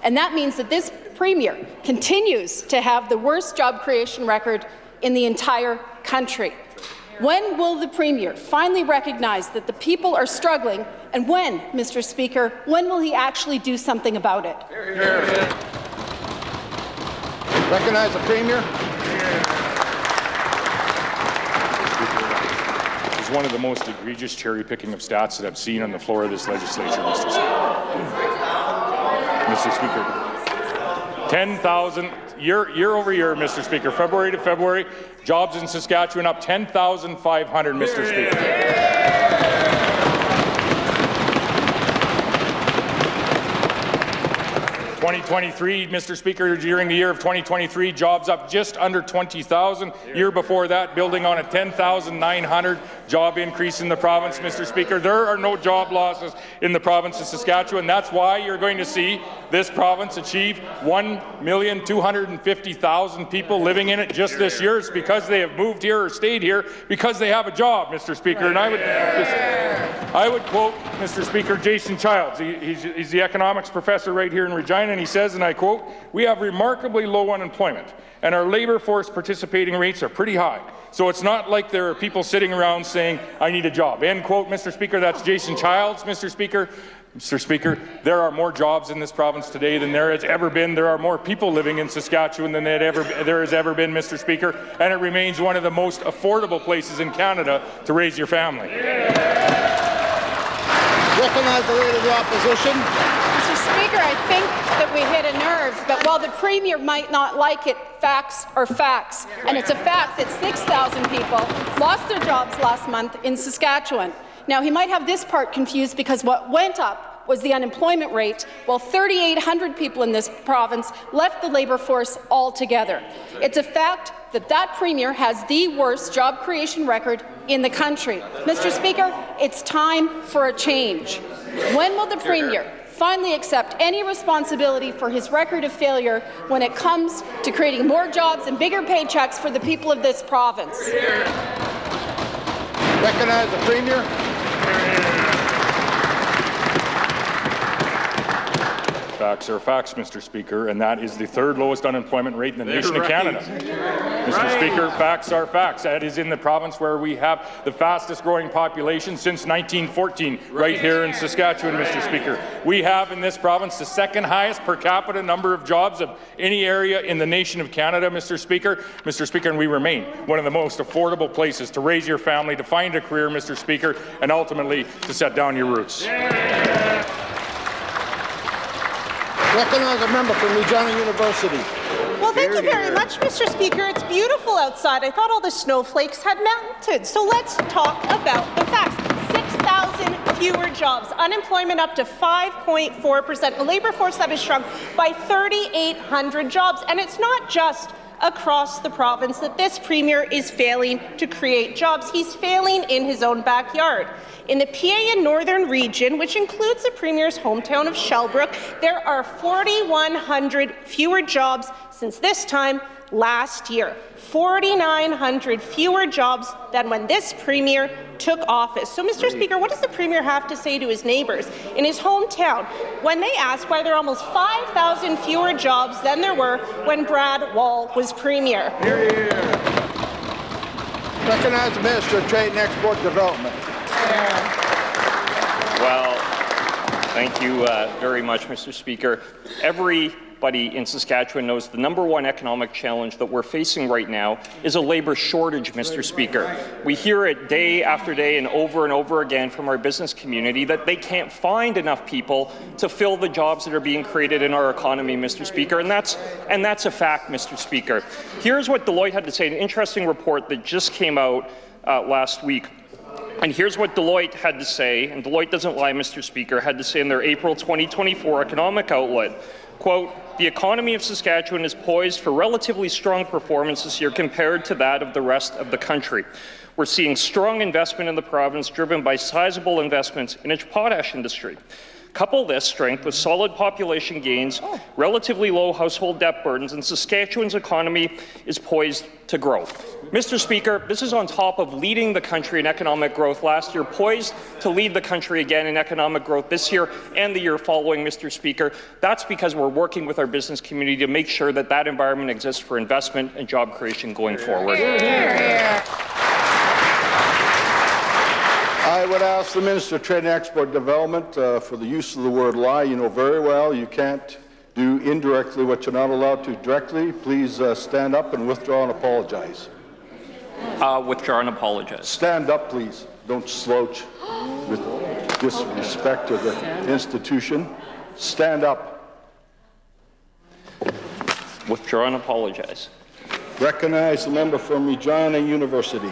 and that means that this Premier continues to have the worst job creation record in the entire country. When will the Premier finally recognize that the people are struggling, and when, Mr. Speaker, when will he actually do something about it? Recognize the Premier. Is one of the most egregious cherry-picking of stats that I've seen on the floor of this legislature, Mr. Speaker. 10,000 year over year, Mr. Speaker, February to February, jobs in Saskatchewan up 10,500, Mr. Speaker. 2023, Mr. Speaker, during the year of 2023, jobs up just under 20,000. Year before that, building on a 10,900 job increase in the province, Mr. Speaker. There are no job losses in the province of Saskatchewan. That's why you're going to see this province achieve 1,250,000 people living in it just this year. It's because they have moved here or stayed here because they have a job, Mr. Speaker. And I would quote, Mr. Speaker, Jason Childs. He's the economics professor right here in Regina, and he says, and I quote, "We have remarkably low unemployment, and our labour force participating rates are pretty high. So it's not like there are people sitting around saying, I need a job." End quote, Mr. Speaker. That's Jason Childs, Mr. Speaker. Mr. Speaker, there are more jobs in this province today than there has ever been. There are more people living in Saskatchewan than there has ever been, Mr. Speaker, and it remains one of the most affordable places in Canada to raise your family. Recognize the Leader of the Opposition. Mr. Speaker, I think that we hit a nerve, but while the Premier might not like it, facts are facts. And it's a fact that 6,000 people lost their jobs last month in Saskatchewan. Now, he might have this part confused because what went up was the unemployment rate, while 3,800 people in this province left the labour force altogether. It's a fact that that Premier has the worst job creation record in the country. Mr. Speaker, it's time for a change. When will the Premier finally accept any responsibility for his record of failure when it comes to creating more jobs and bigger paychecks for the people of this province? Recognize the Premier. Facts are facts, Mr. Speaker, and that is the third lowest unemployment rate in the nation of Canada. Mr. Speaker, facts are facts. That is in the province where we have the fastest growing population since 1914, right here in Saskatchewan, Mr. Speaker. We have in this province the second highest per capita number of jobs of any area in the nation of Canada, Mr. Speaker. Mr. Speaker, and we remain one of the most affordable places to raise your family, to find a career, Mr. Speaker, and ultimately to set down your roots. Recognize a member from Regina University. Well, thank you very much, Mr. Speaker. It's beautiful outside. I thought all the snowflakes had melted. So let's talk about the facts. 6,000 fewer jobs, unemployment up to 5.4%, a labour force that has shrunk by 3,800 jobs. And it's not just across the province that this Premier is failing to create jobs. He's failing in his own backyard. In the PA and Northern region, which includes the Premier's hometown of Shelbrook, there are 4,100 fewer jobs since this time last year. 4,900 fewer jobs than when this Premier took office. So, Mr. Speaker, what does the Premier have to say to his neighbours in his hometown when they ask why there are almost 5,000 fewer jobs than there were when Brad Wall was Premier? Recognize the Minister of Trade and Export Development. Well, thank you very much, Mr. Speaker. Everybody in Saskatchewan knows the #1 economic challenge that we're facing right now is a labour shortage, Mr. Speaker. We hear it day after day and over again from our business community that they can't find enough people to fill the jobs that are being created in our economy, Mr. Speaker, and that's a fact, Mr. Speaker. Here's what Deloitte had to say, an interesting report that just came out last week. And here's what Deloitte had to say, and Deloitte doesn't lie, Mr. Speaker, had to say in their April 2024 economic outlook, quote, "The economy of Saskatchewan is poised for relatively strong performance this year compared to that of the rest of the country. We're seeing strong investment in the province driven by sizable investments in its potash industry. Couple this strength with solid population gains, relatively low household debt burdens, and Saskatchewan's economy is poised to grow." Mr. Speaker, this is on top of leading the country in economic growth last year, poised to lead the country again in economic growth this year and the year following, Mr. Speaker. That's because we're working with our business community to make sure that that environment exists for investment and job creation going forward. I would ask the Minister of Trade and Export Development for the use of the word lie. You know very well you can't do indirectly what you're not allowed to directly. Please stand up and withdraw and apologize. Withdraw and apologize. Stand up, please. Don't slouch with disrespect to the institution. Stand up. Withdraw and apologize. Recognize the member from Regina University.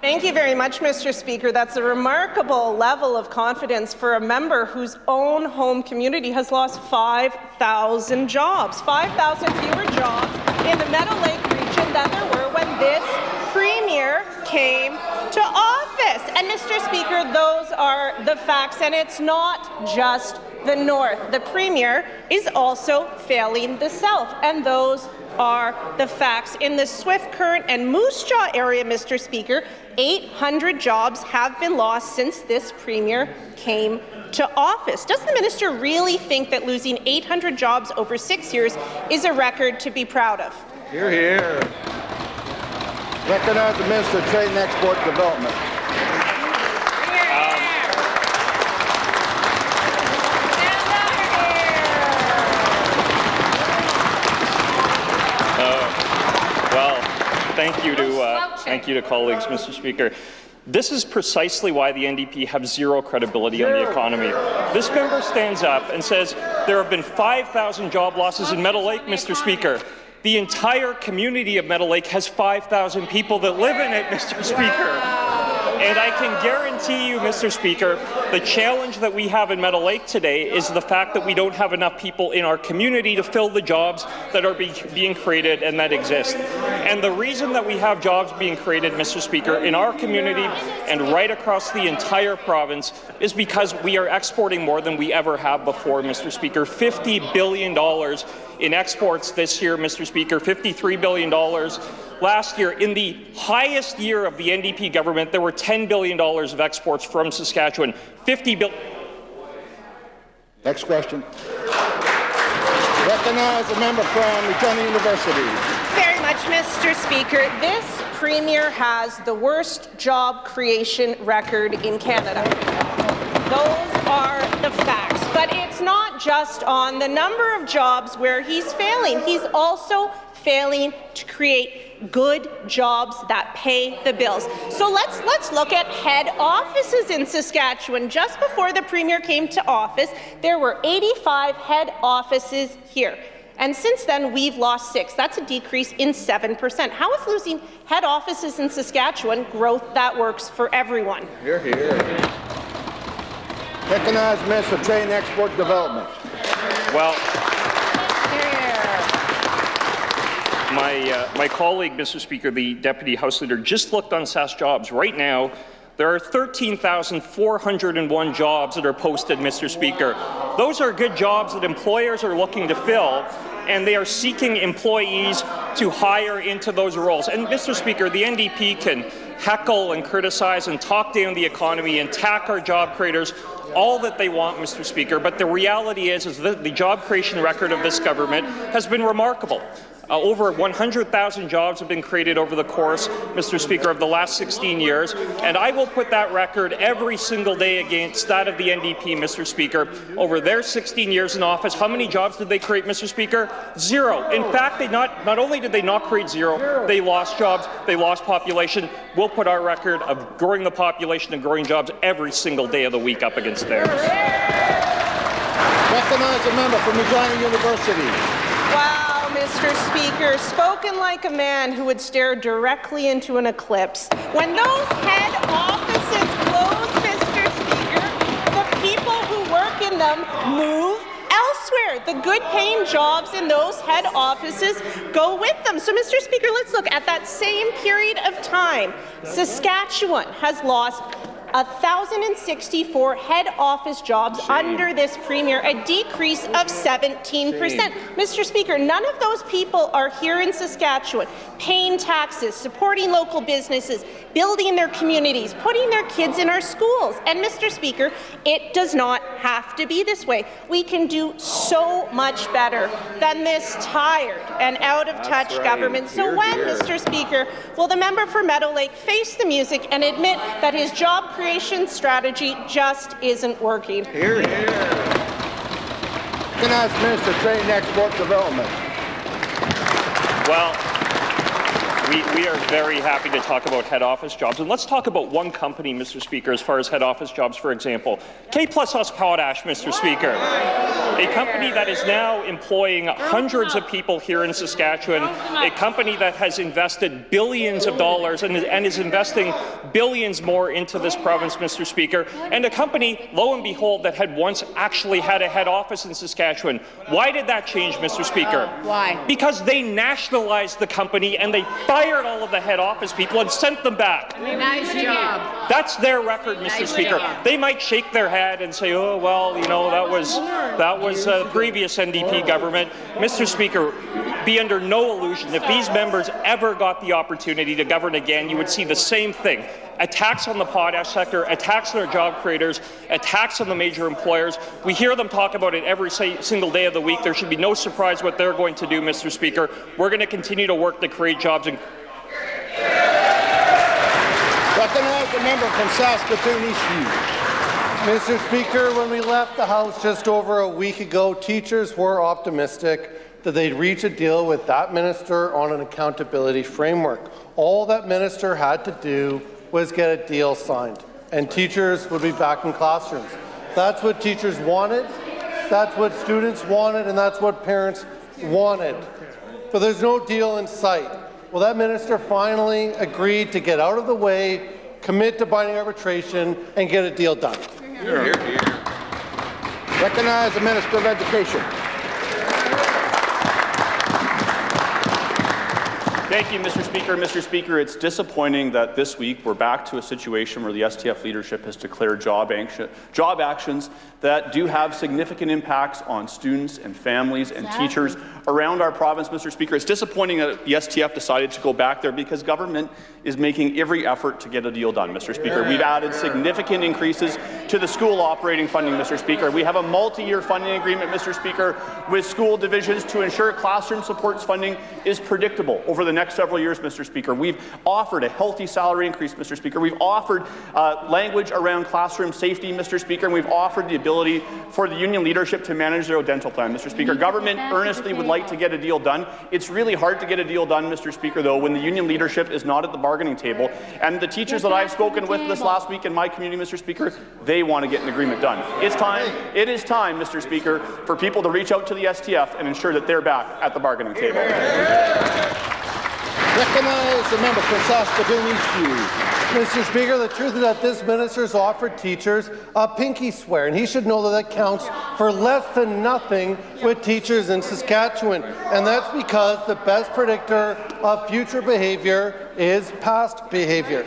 Thank you very much, Mr. Speaker. That's a remarkable level of confidence for a member whose own home community has lost 5,000 jobs. 5,000 fewer jobs in the Meadow Lake region than there were when this Premier came to office. And, Mr. Speaker, those are the facts, and it's not just the North. The Premier is also failing the South, and those are the facts. In the Swift Current and Moose Jaw area, Mr. Speaker, 800 jobs have been lost since this Premier came to office. Does the minister really think that losing 800 jobs over 6 years is a record to be proud of? Hear, hear. Recognize the Minister of Trade and Export Development. Thank you to colleagues, Mr. Speaker. This is precisely why the NDP have zero credibility on the economy. This member stands up and says there have been 5,000 job losses in Meadow Lake, Mr. Speaker. The entire community of Meadow Lake has 5,000 people that live in it, Mr. Speaker. And I can guarantee you, Mr. Speaker, the challenge that we have in Meadow Lake today is the fact that we don't have enough people in our community to fill the jobs that are being created and that exist. And the reason that we have jobs being created, Mr. Speaker, in our community and right across the entire province is because we are exporting more than we ever have before, Mr. Speaker. $50 billion in exports this year, Mr. Speaker, $53 billion. Last year, in the highest year of the NDP government, there were $10 billion of exports from Saskatchewan. $50 billion. Next question. Recognize a member from Regina University. Very much, Mr. Speaker. This Premier has the worst job creation record in Canada. Those are the facts. But it's not just on the number of jobs where he's failing. He's also failing to create good jobs that pay the bills. So let's look at head offices in Saskatchewan. Just before the Premier came to office, there were 85 head offices here. And since then, we've lost 6. That's a decrease in 7%. How is losing head offices in Saskatchewan growth that works for everyone? Hear, hear. Recognize Minister of Trade and Export Development. Well, my colleague, Mr. Speaker, the Deputy House Leader, just looked on SAS Jobs. Right now, there are 13,401 jobs that are posted, Mr. Speaker. Those are good jobs that employers are looking to fill, and they are seeking employees to hire into those roles. And, Mr. Speaker, the NDP can heckle and criticize and talk down the economy and attack our job creators all that they want, Mr. Speaker, but the reality is that the job creation record of this government has been remarkable. Over 100,000 jobs have been created over the course, Mr. Speaker, of the last 16 years, and I will put that record every single day against that of the NDP, Mr. Speaker. Over their 16 years in office, how many jobs did they create, Mr. Speaker? 0. In fact, they not only did they not create 0, they lost jobs, they lost population. We'll put our record of growing the population and growing jobs every single day of the week up against theirs. Recognize a member from Regina University. Wow. Mr. Speaker, spoken like a man who would stare directly into an eclipse. When those head offices close, Mr. Speaker, the people who work in them move elsewhere. The good-paying jobs in those head offices go with them. So, Mr. Speaker, let's look at that same period of time. Saskatchewan has lost 1,064 head office jobs under this Premier, a decrease of 17%. Mr. Speaker, none of those people are here in Saskatchewan, paying taxes, supporting local businesses, building their communities, putting their kids in our schools. And, Mr. Speaker, it does not have to be this way. We can do so much better than this tired and out-of-touch government. So when, Mr. Speaker, will the member for Meadow Lake face the music and admit that his job creation strategy just isn't working? Hear, hear. Recognize Minister of Trade and Export Development. Well, We are very happy to talk about head office jobs. And let's talk about one company, Mr. Speaker, as far as head office jobs, for example. K+S Potash, Mr. Speaker. A company that is now employing hundreds of people here in Saskatchewan, a company that has invested billions of dollars and is investing billions more into this province, Mr. Speaker, and a company, lo and behold, that had once actually had a head office in Saskatchewan. Why did that change, Mr. Speaker? Why? Because they nationalized the company and they fired all of the head office people and sent them back. Nice job. That's their record, Mr. Nice Speaker. job. They might shake their head and say, oh, well, you know, that was a previous NDP government. Mr. Speaker, be under no illusion, if these members ever got the opportunity to govern again, you would see the same thing. Attacks on the potash sector, attacks on our job creators, attacks on the major employers. We hear them talk about it every single day of the week. There should be no surprise what they're going to do, Mr. Speaker. We're going to continue to work to create jobs. Recognize the member from Saskatoon Eastview. Mr. Speaker, when we left the House just over a week ago, teachers were optimistic that they'd reach a deal with that minister on an accountability framework. All that minister had to do was get a deal signed, and teachers would be back in classrooms. That's what teachers wanted, that's what students wanted, and that's what parents wanted. But there's no deal in sight. Well, that minister finally agreed to get out of the way, commit to binding arbitration, and get a deal done. Here, here. Recognize the Minister of Education. Thank you, Mr. Speaker. Mr. Speaker, it's disappointing that this week we're back to a situation where the STF leadership has declared job actions that do have significant impacts on students and families and teachers around our province, Mr. Speaker. It's disappointing that the STF decided to go back there because government is making every effort to get a deal done, Mr. Speaker. We've added significant increases to the school operating funding, Mr. Speaker. We have a multi-year funding agreement, Mr. Speaker, with school divisions to ensure classroom supports funding is predictable over the next several years, Mr. Speaker. We've offered a healthy salary increase, Mr. Speaker. We've offered language around classroom safety, Mr. Speaker, and we've offered the ability for the union leadership to manage their dental plan, Mr. Speaker. Government earnestly would like to get a deal done. It's really hard to get a deal done, Mr. Speaker, though, when the union leadership is not at the bargaining table. And the teachers that I've spoken with this last week in my community, Mr. Speaker, they want to get an agreement done. It's time, it is time, Mr. Speaker, for people to reach out to the STF and ensure that they're back at the bargaining table. Recognize the member from Saskatoon Eastview. Mr. Speaker, the truth is that this minister's offered teachers a pinky swear, and he should know that that counts for less than nothing with teachers in Saskatchewan. And that's because the best predictor of future behaviour is past behaviour.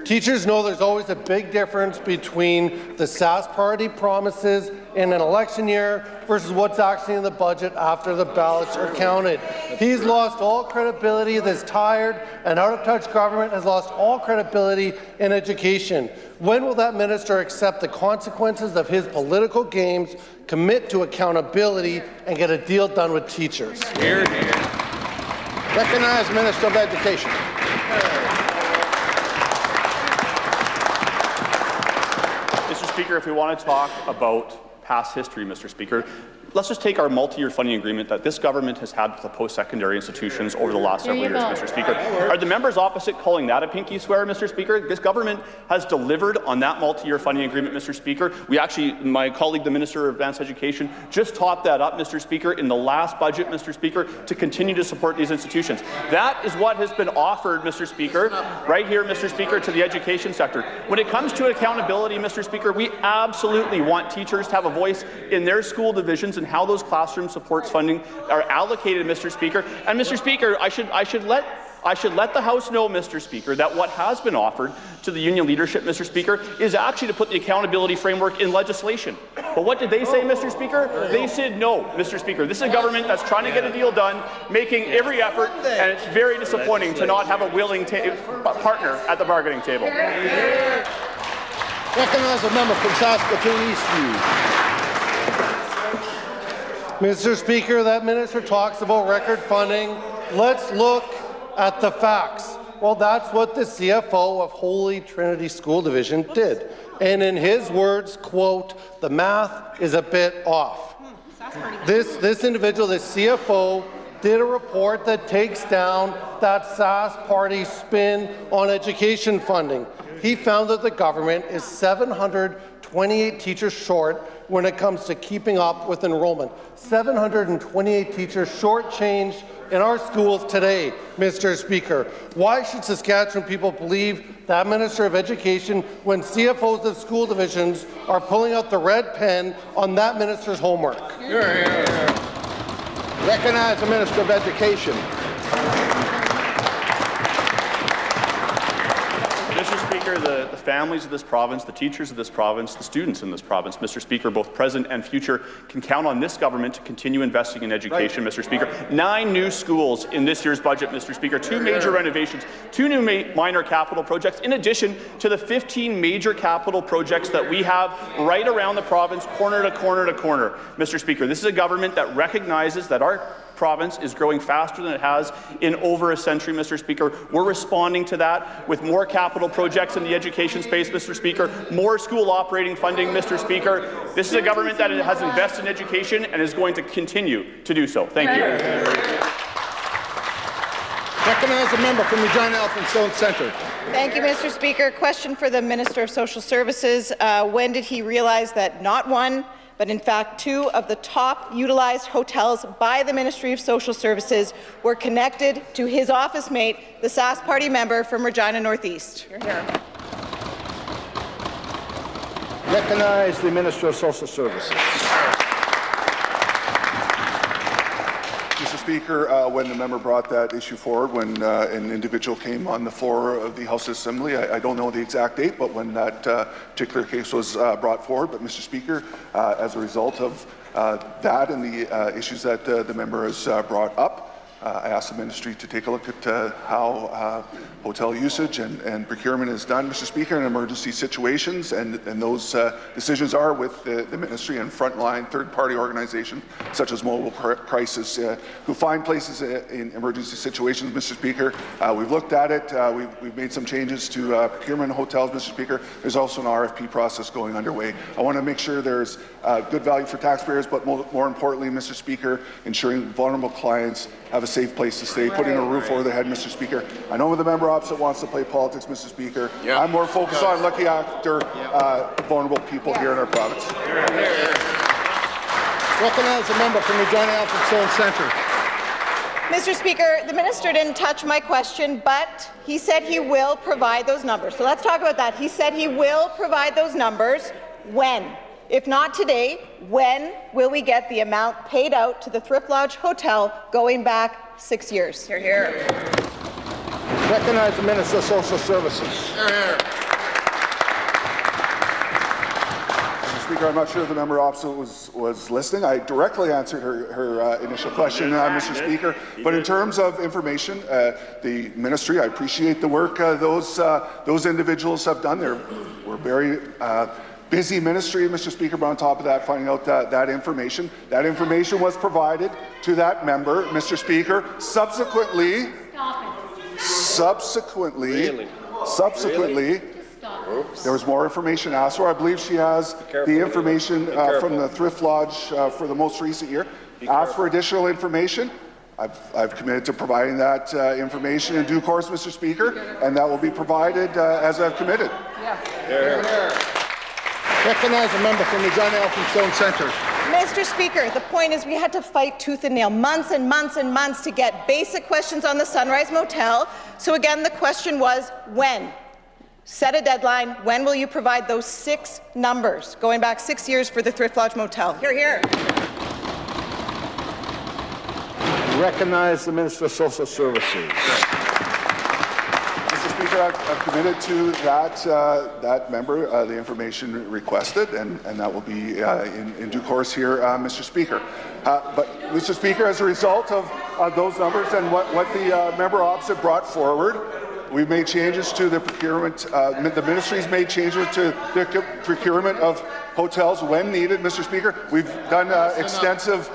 Teachers know there's always a big difference between the Sask Party promises in an election year versus what's actually in the budget after the ballots are counted. He's lost all credibility. This tired and out-of-touch government has lost all credibility in education. When will that minister accept the consequences of his political games, commit to accountability, and get a deal done with teachers? Here, here. Recognize the Minister of Education. Mr. Speaker, if we want to talk about past history, Mr. Speaker, let's just take our multi-year funding agreement that this government has had with the post-secondary institutions over the last several years, Mr. Speaker. Are the members opposite calling that a pinky swear, Mr. Speaker? This government has delivered on that multi-year funding agreement, Mr. Speaker. We actually, my colleague, the Minister of Advanced Education, just topped that up, Mr. Speaker, in the last budget, Mr. Speaker, to continue to support these institutions. That is what has been offered, Mr. Speaker, right here, Mr. Speaker, to the education sector. When it comes to accountability, Mr. Speaker, we absolutely want teachers to have a voice in their school divisions and how those classroom supports funding are allocated, Mr. Speaker. And Mr. Speaker, I should let the House know, Mr. Speaker, that what has been offered to the union leadership, Mr. Speaker, is actually to put the accountability framework in legislation. But what did they say, Mr. Speaker? They said no, Mr. Speaker. This is a government that's trying to get a deal done, making every effort, and it's very disappointing to not have a willing partner at the bargaining table. Recognize the member from Saskatoon Eastview. Mr. Speaker, that minister talks about record funding. Let's look at the facts. Well, that's what the CFO of Holy Trinity School Division did. And in his words, quote, the math is a bit off. This individual, the CFO, did a report that takes down that Sask party spin on education funding. He found that the government is 728 teachers short when it comes to keeping up with enrollment. 728 teachers shortchanged in our schools today, Mr. Speaker. Why should Saskatchewan people believe that Minister of Education when CFOs of school divisions are pulling out the red pen on that minister's homework? Recognize the Minister of Education. Mr. Speaker, the families of this province, the teachers of this province, the students in this province, Mr. Speaker, both present and future, can count on this government to continue investing in education, Mr. Speaker. 9 new schools in this year's budget, Mr. Speaker, 2 major renovations, 2 new minor capital projects, in addition to the 15 major capital projects that we have right around the province, corner to corner to corner. Mr. Speaker, this is a government that recognizes that our province is growing faster than it has in over a century, Mr. Speaker. We're responding to that with more capital projects in the education space, Mr. Speaker, more school operating funding, Mr. Speaker. This is a government that has invested in education and is going to continue to do so. Thank you. Recognize a member from Regina Elphinstone Centre. Thank you, Mr. Speaker. Question for the Minister of Social Services. When did he realize that not one, but in fact 2 of the top utilized hotels by the Ministry of Social Services were connected to his office mate, the Sask Party member from Regina Northeast? Recognize the Minister of Social Services. Mr. Speaker, when the member brought that issue forward, when an individual came on the floor of the House of Assembly, I don't know the exact date, but when that particular case was brought forward, but Mr. Speaker, as a result of that and the issues that the member has brought up, I asked the ministry to take a look at how hotel usage and procurement is done, Mr. Speaker, in emergency situations, and those decisions are with the ministry and frontline third-party organizations such as Mobile Crisis who find places in emergency situations, Mr. Speaker. We've looked at it. We've made some changes to procurement hotels, Mr. Speaker. There's also an RFP process going underway. I want to make sure there's good value for taxpayers, but more importantly, Mr. Speaker, ensuring vulnerable clients have a safe place to stay, putting a roof over their head, Mr. Speaker. I know the member opposite wants to play politics, Mr. Speaker. Yeah. I'm more focused on looking after vulnerable people here in our province. Recognize the member from Regina Elphinstone Centre. Mr. Speaker, the minister didn't touch my question, but he said he will provide those numbers. So let's talk about that. He said he will provide those numbers. When? If not today, when will we get the amount paid out to the Thrift Lodge Hotel going back 6 years? Hear, hear. Recognize the Minister of Social Services. Hear, hear. Mr. Speaker, I'm not sure if the member opposite was listening. I directly answered her initial question, Mr. Speaker. But in terms of information, the ministry, I appreciate the work those individuals have done. We're very busy ministry, Mr. Speaker, but on top of that, finding out that information. That information was provided to that member, Mr. Speaker. Subsequently, there was more information asked for. I believe she has the information from the Thrift Lodge for the most recent year. Asked for additional information. I've committed to providing that information in due course, Mr. Speaker, and that will be provided as I've committed. Recognize a member from Regina Elphinstone Centre. Mr. Speaker, the point is we had to fight tooth and nail, months and months and months to get basic questions on the Sunrise Motel. So again, the question was when? Set a deadline. When will you provide those 6 numbers going back 6 years for the Thrift Lodge Motel? Hear, hear. Recognize the Minister of Social Services. Speaker, I've committed to that member the information requested, and that will be in due course here, Mr. Speaker. But, Mr. Speaker, as a result of those numbers and what the member opposite brought forward, we've made changes to the procurement. The ministry's made changes to the procurement of hotels when needed, Mr. Speaker. We've done extensive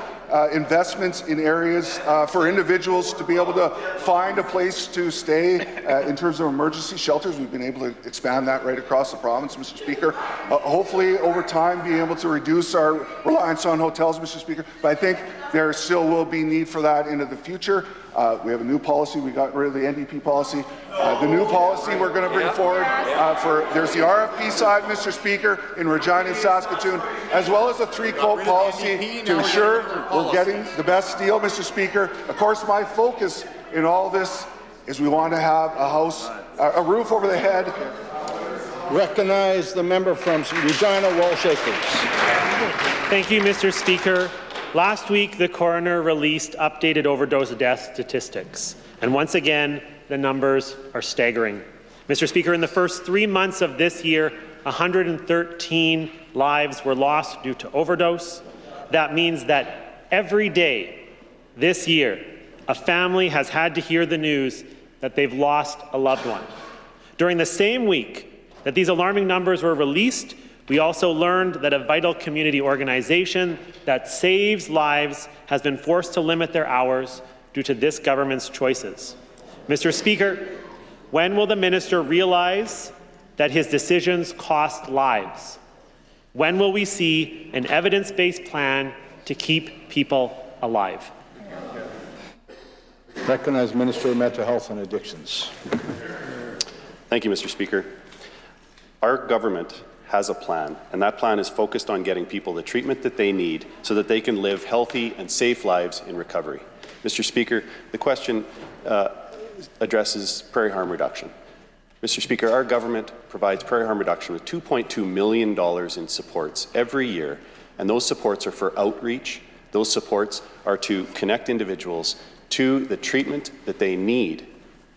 investments in areas for individuals to be able to find a place to stay in terms of emergency shelters. We've been able to expand that right across the province, Mr. Speaker. Hopefully, over time, being able to reduce our reliance on hotels, Mr. Speaker. But I think there still will be need for that into the future. We have a new policy. We got rid of the NDP policy. The new policy we're going to bring forward there's the RFP side, Mr. Speaker, in Regina and Saskatoon, as well as a three-quote policy to ensure we're getting the best deal, Mr. Speaker. Of course, my focus in all this is we want to have a roof over the head. Recognize the member from Regina, Walsh Acres. Thank you, Mr. Speaker. Last week, the coroner released updated overdose death statistics, and once again, the numbers are staggering. Mr. Speaker, in the first 3 months of this year, 113 lives were lost due to overdose. That means that every day this year, a family has had to hear the news that they've lost a loved one. During the same week that these alarming numbers were released, we also learned that a vital community organization that saves lives has been forced to limit their hours due to this government's choices. Mr. Speaker, when will the minister realize that his decisions cost lives? When will we see an evidence-based plan to keep people alive? Recognize Minister of Mental Health and Addictions. Thank you, Mr. Speaker. Our government has a plan, and that plan is focused on getting people the treatment that they need so that they can live healthy and safe lives in recovery. Mr. Speaker, the question addresses prairie harm reduction. Mr. Speaker, our government provides prairie harm reduction with $2.2 million in supports every year, and those supports are for outreach. Those supports are to connect individuals to the treatment that they need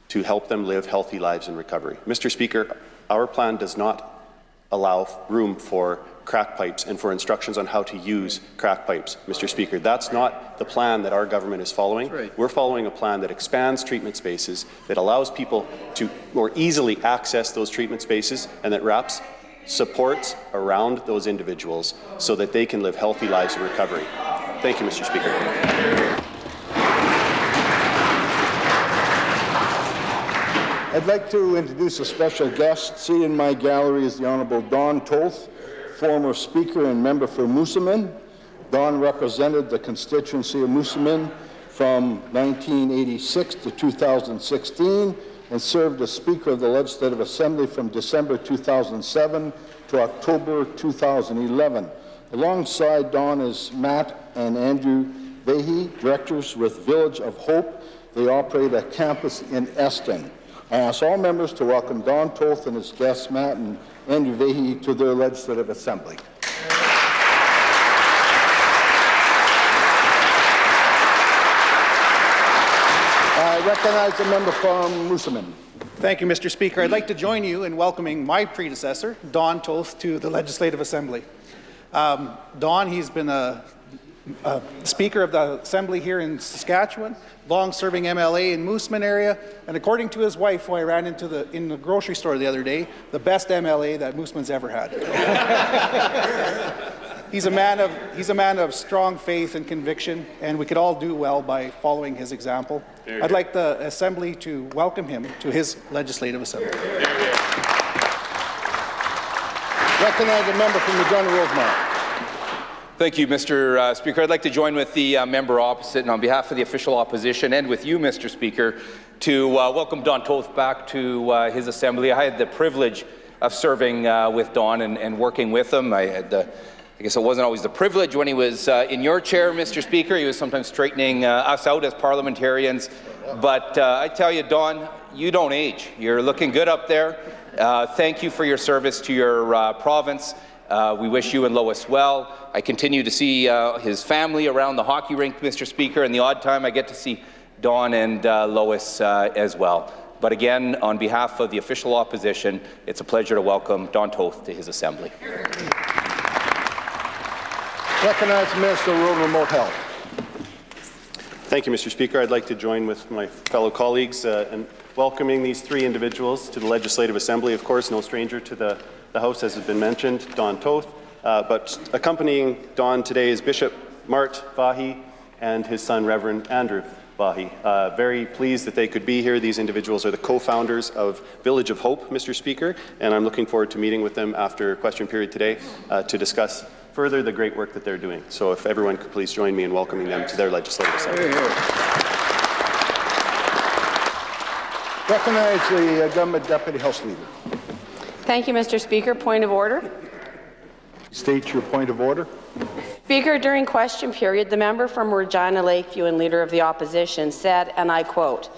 to help them live healthy lives in recovery. Mr. Speaker, our plan does not allow room for crack pipes and for instructions on how to use crack pipes, Mr. Speaker. That's not the plan that our government is following. Right. We're following a plan that expands treatment spaces, that allows people to more easily access those treatment spaces, and that wraps supports around those individuals so that they can live healthy lives in recovery. Thank you, Mr. Speaker. I'd like to introduce a special guest. Seated in my gallery is the Honourable Don Toth, former Speaker and member for Moosomin. Don represented the constituency of Moosomin from 1986 to 2016 and served as Speaker of the Legislative Assembly from December 2007 to October 2011. Alongside Don is Matt and Andrew Vahey, directors with Village of Hope. They operate a campus in Eston. I ask all members to welcome Don Toth and his guests, Matt and Andrew Vahey, to their Legislative Assembly. I recognize the member from Moosomin. Thank you, Mr. Speaker. I'd like to join you in welcoming my predecessor, Don Toth, to the Legislative Assembly. Don, he's been a Speaker of the Assembly here in Saskatchewan, long-serving MLA in Moosomin area, and according to his wife, who I ran into in the grocery store the other day, the best MLA that Moosomin's ever had. He's a man of strong faith and conviction, and we could all do well by following his example. I'd like the Assembly to welcome him to his Legislative Assembly. Recognize the member from Regina Rosemont. Thank you, Mr. Speaker. I'd like to join with the member opposite and on behalf of the official opposition and with you, Mr. Speaker, to welcome Don Toth back to his assembly. I had the privilege of serving with Don and working with him. I guess it wasn't always the privilege when he was in your chair, Mr. Speaker. He was sometimes straightening us out as parliamentarians. But I tell you, Don, you don't age. You're looking good up there. Thank you for your service to your province. We wish you and Lois well. I continue to see his family around the hockey rink, Mr. Speaker, and the odd time I get to see Don and Lois as well. But again, on behalf of the official opposition, it's a pleasure to welcome Don Toth to his assembly. Recognize the Minister of Rural and Remote Health. Thank you, Mr. Speaker. I'd like to join with my fellow colleagues in welcoming these three individuals to the Legislative Assembly. Of course, no stranger to the House, as has been mentioned, Don Toth. But accompanying Don today is Bishop Mart Vahey. and his son, Reverend Andrew Bahi. Very pleased that they could be here. These individuals are the co-founders of Village of Hope, Mr. Speaker, and I'm looking forward to meeting with them after question period today to discuss further the great work that they're doing. So if everyone could please join me in welcoming them to their legislative assembly. Recognize the Government Deputy House Leader. Thank you, Mr. Speaker. Point of order. State your point of order. Speaker, during question period, the member from Regina Lakeview and Leader of the Opposition said, and I quote,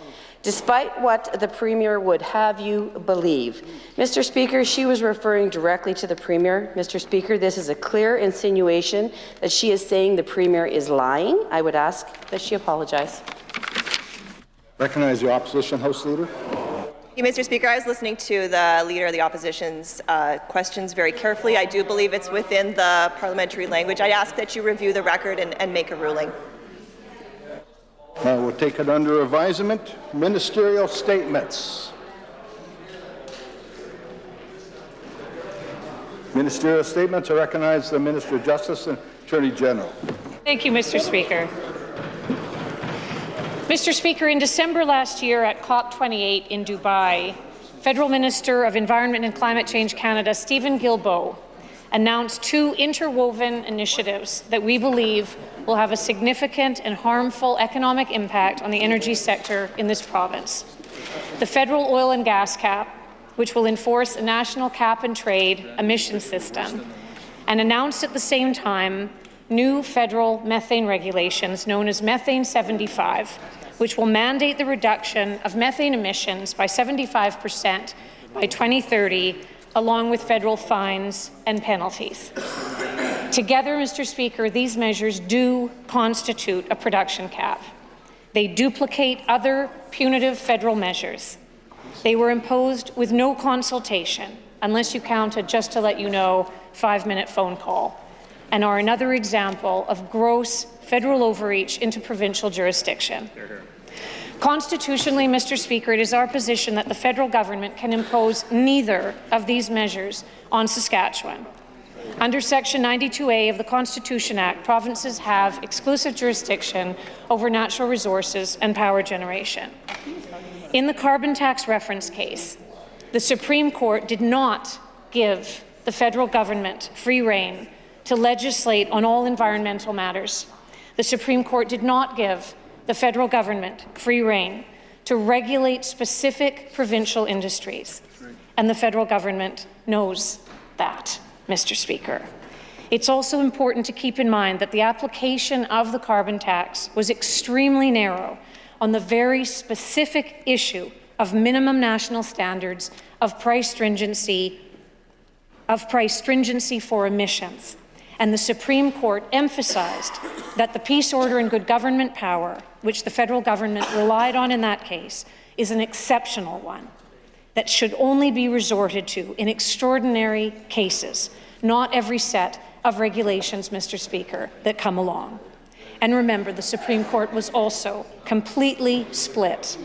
"Despite what the Premier would have you believe." Mr. Speaker, she was referring directly to the Premier. Mr. Speaker, this is a clear insinuation that she is saying the Premier is lying. I would ask that she apologize. Recognize the Opposition House Leader. Thank you, Mr. Speaker. I was listening to the Leader of the Opposition's questions very carefully. I do believe it's within the parliamentary language. I ask that you review the record and make a ruling. We'll take it under advisement. Ministerial statements. Ministerial statements. I recognize the Minister of Justice and Attorney General. Thank you, Mr. Speaker. Mr. Speaker, in December last year at COP28 in Dubai, Federal Minister of Environment and Climate Change Canada, Stephen Guilbeault, announced two interwoven initiatives that we believe will have a significant and harmful economic impact on the energy sector in this province. The federal oil and gas cap, which will enforce a national cap-and-trade emission system, and announced at the same time new federal methane regulations known as Methane 75, which will mandate the reduction of methane emissions by 75% by 2030, along with federal fines and penalties. Together, Mr. Speaker, these measures do constitute a production cap. They duplicate other punitive federal measures. They were imposed with no consultation, unless you counted, just to let you know, 5-minute phone call, and are another example of gross federal overreach into provincial jurisdiction. Constitutionally, Mr. Speaker, it is our position that the federal government can impose neither of these measures on Saskatchewan. Under Section 92A of the Constitution Act, provinces have exclusive jurisdiction over natural resources and power generation. In the carbon tax reference case, the Supreme Court did not give the federal government free rein to legislate on all environmental matters. The Supreme Court did not give the federal government free rein to regulate specific provincial industries, and the federal government knows that, Mr. Speaker. It's also important to keep in mind that the application of the carbon tax was extremely narrow on the very specific issue of minimum national standards of price stringency for emissions. And the Supreme Court emphasized that the peace, order and good government power, which the federal government relied on in that case, is an exceptional one that should only be resorted to in extraordinary cases, not every set of regulations, Mr. Speaker, that come along. And remember, the Supreme Court was also completely split.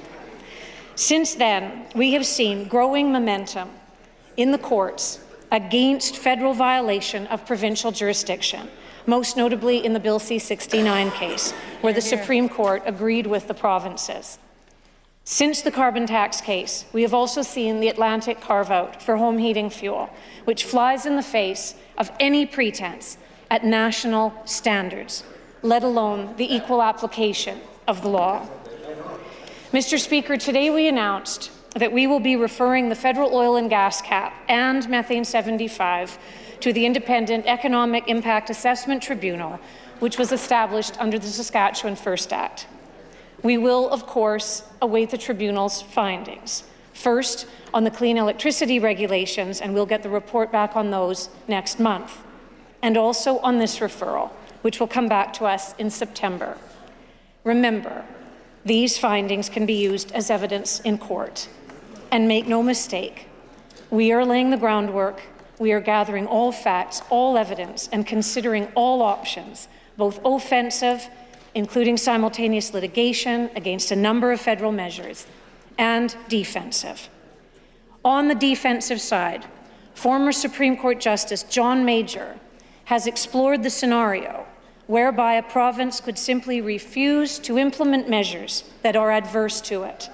Since then, we have seen growing momentum in the courts against federal violation of provincial jurisdiction, most notably in the Bill C-69 case, where the Supreme Court agreed with the provinces. Since the carbon tax case, we have also seen the Atlantic carve-out for home heating fuel, which flies in the face of any pretense at national standards, let alone the equal application of the law. Mr. Speaker, today we announced that we will be referring the federal oil and gas cap and Methane 75 to the Independent Economic Impact Assessment Tribunal, which was established under the Saskatchewan First Act. We will, of course, await the tribunal's findings. First, on the clean electricity regulations, and we'll get the report back on those next month, and also on this referral, which will come back to us in September. Remember, these findings can be used as evidence in court. And make no mistake, we are laying the groundwork, we are gathering all facts, all evidence, and considering all options, both offensive, including simultaneous litigation against a number of federal measures, and defensive. On the defensive side, former Supreme Court Justice John Major has explored the scenario whereby a province could simply refuse to implement measures that are adverse to it.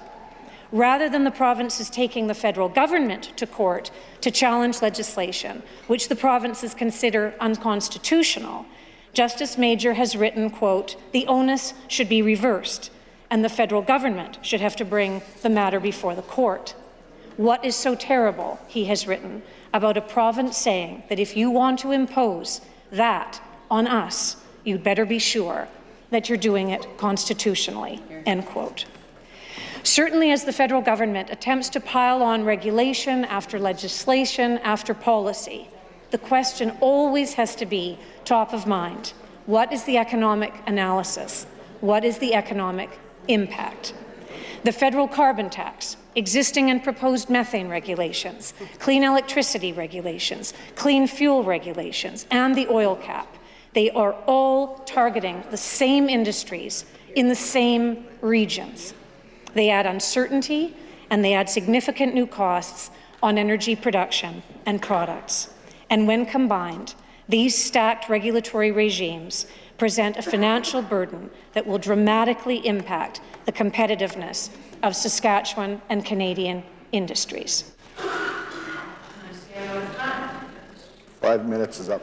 Rather than the provinces taking the federal government to court to challenge legislation, which the provinces consider unconstitutional, Justice Major has written, quote, "The onus should be reversed, and the federal government should have to bring the matter before the court." What is so terrible, he has written, about a province saying that if you want to impose that on us, you'd better be sure that you're doing it constitutionally, end quote. Certainly, as the federal government attempts to pile on regulation after legislation after policy, the question always has to be top of mind. What is the economic analysis? What is the economic impact? The federal carbon tax, existing and proposed methane regulations, clean electricity regulations, clean fuel regulations, and the oil cap, they are all targeting the same industries in the same regions. They add uncertainty and they add significant new costs on energy production and products. And when combined, these stacked regulatory regimes present a financial burden that will dramatically impact the competitiveness of Saskatchewan and Canadian industries. 5 minutes is up.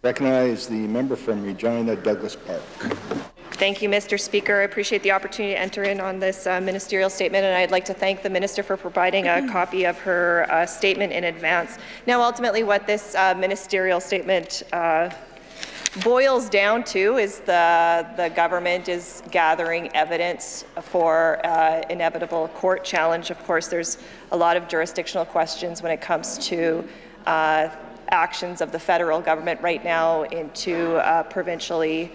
Recognize the member from Regina Douglas Park. Thank you, Mr. Speaker. I appreciate the opportunity to enter in on this ministerial statement, and I'd like to thank the Minister for providing a copy of her statement in advance. Now, ultimately, what this ministerial statement boils down to is the government is gathering evidence for inevitable court challenge. Of course, there's a lot of jurisdictional questions when it comes to actions of the federal government right now into provincially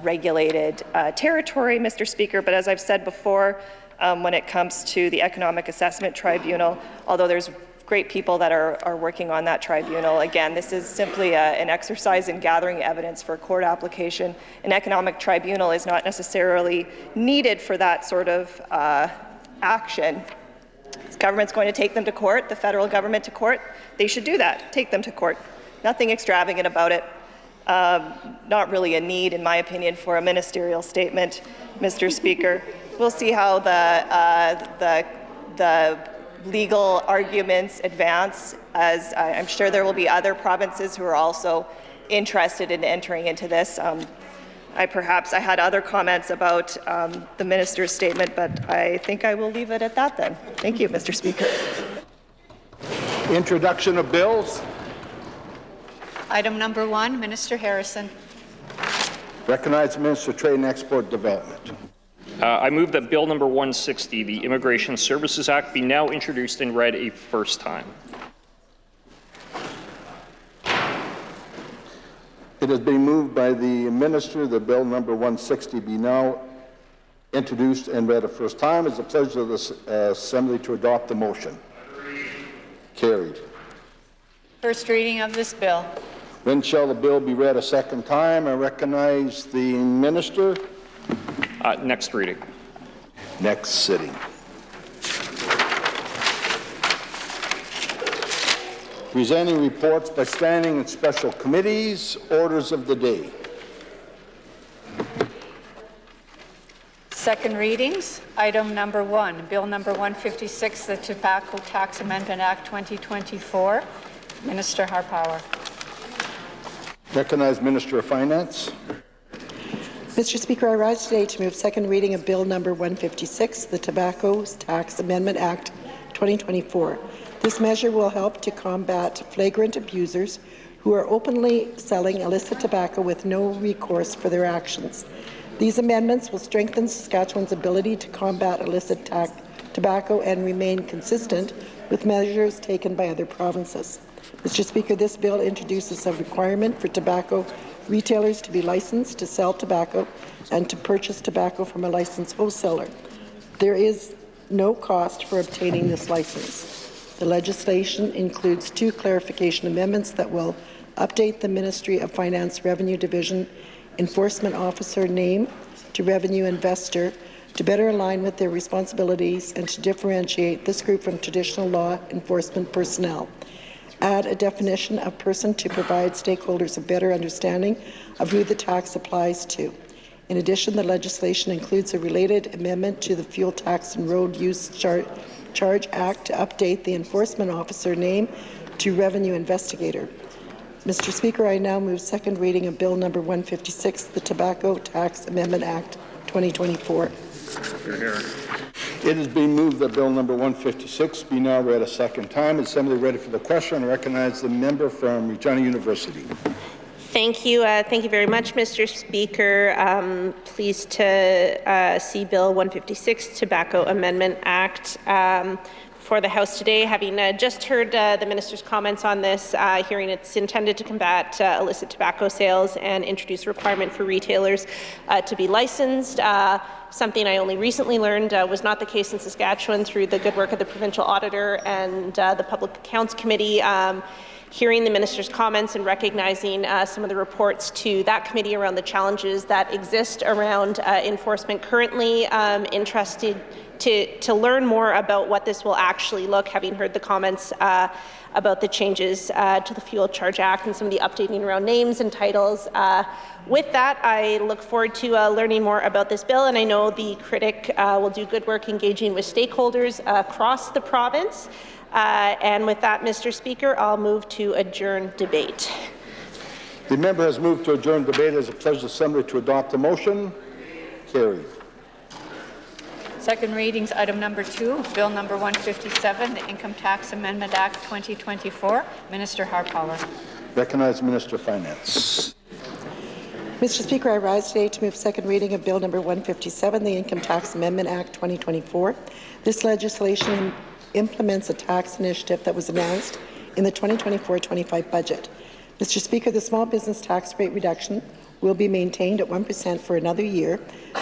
regulated territory, Mr. Speaker. But as I've said before, when it comes to the Economic Assessment Tribunal, although there's great people that are working on that tribunal, again, this is simply an exercise in gathering evidence for a court application. An economic tribunal is not necessarily needed for that sort of action. The government's going to take them to court, the federal government to court. They should do that, take them to court. Nothing extravagant about it. Not really a need, in my opinion, for a ministerial statement, Mr. Speaker. We'll see how the legal arguments advance, as I'm sure there will be other provinces who are also interested in entering into this. I had other comments about the minister's statement, but I think I will leave it at that then. Thank you, Mr. Speaker. Introduction of bills. Item number 1, Minister Harrison. Recognize the Minister of Trade and Export Development. I move that Bill number 160, the Immigration Services Act, be now introduced and read a first time. It has been moved by the Minister that Bill number 160 be now introduced and read a first time. It's a pleasure of the Assembly to adopt the motion. Carried. First reading of this bill. When shall the bill be read a second time? I recognize the Minister. Next reading. Next sitting. Presenting reports by standing and special committees, orders of the day. Second readings. Item number 1, Bill number 156, the Tobacco Tax Amendment Act 2024. Minister Harpower. Recognize Minister of Finance. Mr. Speaker, I rise today to move second reading of Bill number 156, the Tobacco Tax Amendment Act 2024. This measure will help to combat flagrant abusers who are openly selling illicit tobacco with no recourse for their actions. These amendments will strengthen Saskatchewan's ability to combat illicit tobacco and remain consistent with measures taken by other provinces. Mr. Speaker, this bill introduces a requirement for tobacco retailers to be licensed to sell tobacco and to purchase tobacco from a licensed wholesaler. There is no cost for obtaining this license. The legislation includes 2 clarification amendments that will update the Ministry of Finance Revenue Division Enforcement Officer name to Revenue Investor to better align with their responsibilities and to differentiate this group from traditional law enforcement personnel. add a definition of person to provide stakeholders a better understanding of who the tax applies to. In addition, the legislation includes a related amendment to the Fuel Tax and Road Use Charge Act to update the enforcement officer name to Revenue Investigator. Mr. Speaker, I now move second reading of Bill Number 156, the Tobacco Tax Amendment Act 2024. It has been moved that Bill Number 156 be now read a second time. Is Assembly ready for the question? I recognize the member from Regina University. Thank you. Thank you very much, Mr. Speaker. Pleased to see Bill 156, Tobacco Amendment Act, for the House today. Having just heard the minister's comments on this hearing, it's intended to combat illicit tobacco sales and introduce a requirement for retailers to be licensed. Something I only recently learned was not the case in Saskatchewan through the good work of the provincial auditor and the Public Accounts Committee. Hearing the minister's comments and recognizing some of the reports to that committee around the challenges that exist around enforcement currently, interested to learn more about what this will actually look, having heard the comments about the changes to the Fuel Charge Act and some of the updating around names and titles. With that, I look forward to learning more about this bill, and I know the critic will do good work engaging with stakeholders across the province. And with that, Mr. Speaker, I'll move to adjourn debate. The member has moved to adjourn debate. It is a pleasure to Assembly to adopt the motion. Carried. Second readings, item number 2, Bill number 157, the Income Tax Amendment Act 2024. Minister Harpower. Recognize Minister of Finance. Mr. Speaker, I rise today to move second reading of Bill Number 157, the Income Tax Amendment Act 2024. This legislation implements a tax initiative that was announced in the 2024-25 budget. Mr. Speaker, the small business tax rate reduction will be maintained at 1% for another year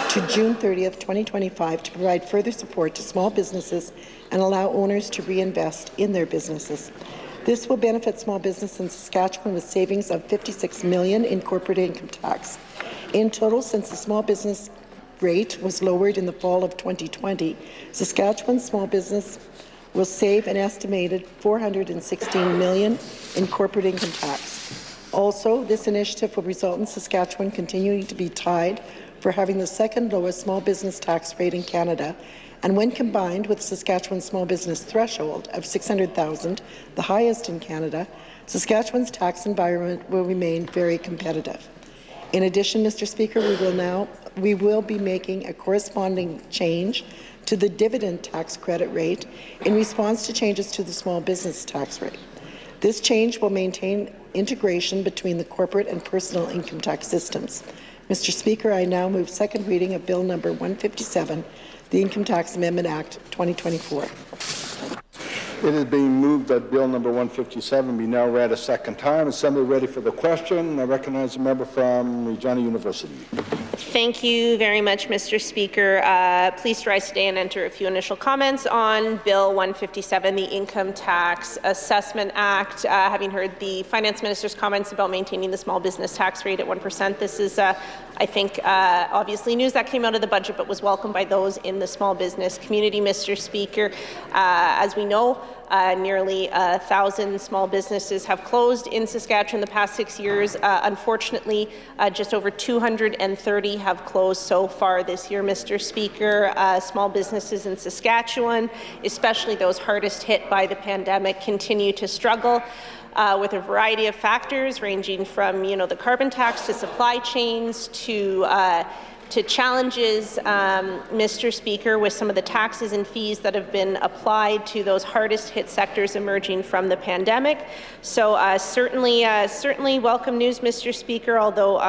to June 30th, 2025 to provide further support to small businesses and allow owners to reinvest in their businesses. This will benefit small business in Saskatchewan with savings of $56 million in corporate income tax. In total, since the small business rate was lowered in the fall of 2020, Saskatchewan small business will save an estimated $416 million in corporate income tax. Also, this initiative will result in Saskatchewan continuing to be tied for having the second lowest small business tax rate in Canada, and when combined with Saskatchewan's small business threshold of $600,000, the highest in Canada, Saskatchewan's tax environment will remain very competitive. In addition, Mr. Speaker, we will be making a corresponding change to the dividend tax credit rate in response to changes to the small business tax rate. This change will maintain integration between the corporate and personal income tax systems. Mr. Speaker, I now move second reading of Bill Number 157, the Income Tax Amendment Act 2024. It is being moved that Bill Number 157 be now read a second time. Assembly ready for the question. I recognize the member from Regina University. Thank you very much, Mr. Speaker. Please rise today and enter a few initial comments on Bill 157, the Income Tax Assessment Act. Having heard the Finance Minister's comments about maintaining the small business tax rate at 1%, this is, I think, obviously news that came out of the budget but was welcomed by those in the small business community, Mr. Speaker. As we know, nearly 1,000 small businesses have closed in Saskatchewan the past 6 years. Unfortunately, just over 230 have closed so far this year, Mr. Speaker. Small businesses in Saskatchewan, especially those hardest hit by the pandemic, continue to struggle with a variety of factors ranging from, the carbon tax to supply chains to challenges, Mr. Speaker, with some of the taxes and fees that have been applied to those hardest hit sectors emerging from the pandemic. So certainly welcome news, Mr. Speaker, although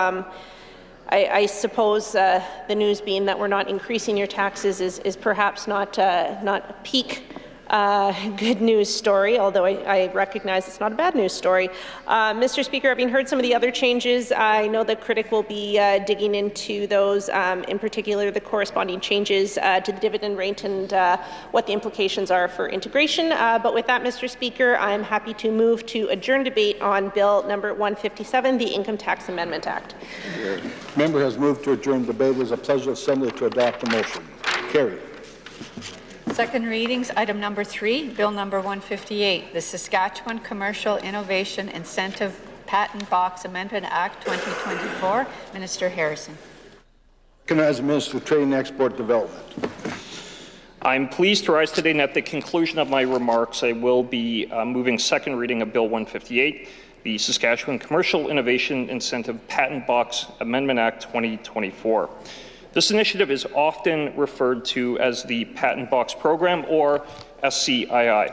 I suppose the news being that we're not increasing your taxes is perhaps not a peak good news story, although I recognize it's not a bad news story. Mr. Speaker, having heard some of the other changes, I know the critic will be digging into those, in particular the corresponding changes to the dividend rate and what the implications are for integration. But with that, Mr. Speaker, I'm happy to move to adjourn debate on Bill Number 157, the Income Tax Amendment Act. The member has moved to adjourn debate. It is a pleasure of Assembly to adopt the motion. Carried. Second readings, item number 3, Bill number 158, the Saskatchewan Commercial Innovation Incentive Patent Box Amendment Act 2024. Minister Harrison. Recognize the Minister of Trade and Export Development. I'm pleased to rise today, and at the conclusion of my remarks, I will be moving second reading of Bill 158, the Saskatchewan Commercial Innovation Incentive Patent Box Amendment Act 2024. This initiative is often referred to as the Patent Box Program, or SCII.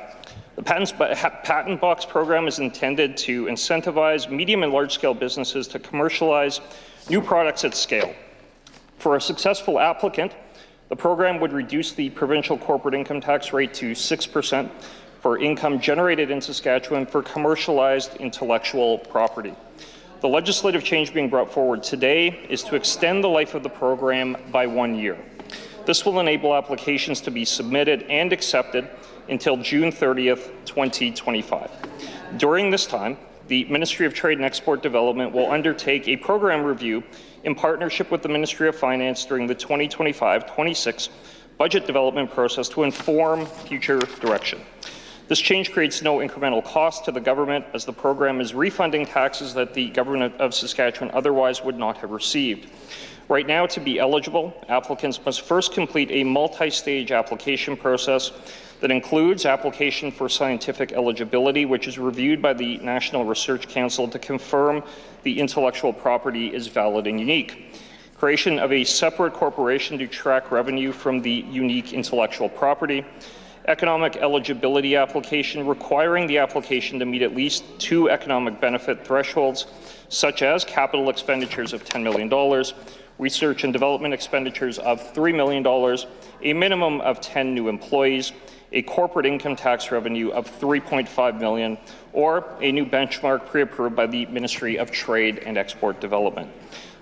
The Patent Box Program is intended to incentivize medium and large-scale businesses to commercialize new products at scale. For a successful applicant, the program would reduce the provincial corporate income tax rate to 6% for income generated in Saskatchewan for commercialized intellectual property. The legislative change being brought forward today is to extend the life of the program by 1 year. This will enable applications to be submitted and accepted until June 30th, 2025. During this time, the Ministry of Trade and Export Development will undertake a program review in partnership with the Ministry of Finance during the 2025-26 budget development process to inform future direction. This change creates no incremental cost to the government, as the program is refunding taxes that the government of Saskatchewan otherwise would not have received. Right now, to be eligible, applicants must first complete a multi-stage application process that includes application for scientific eligibility, which is reviewed by the National Research Council to confirm the intellectual property is valid and unique. Creation of a separate corporation to track revenue from the unique intellectual property. Economic eligibility application requiring the application to meet at least 2 economic benefit thresholds, such as capital expenditures of $10 million, research and development expenditures of $3 million, a minimum of 10 new employees, a corporate income tax revenue of $3.5 million, or a new benchmark pre-approved by the Ministry of Trade and Export Development.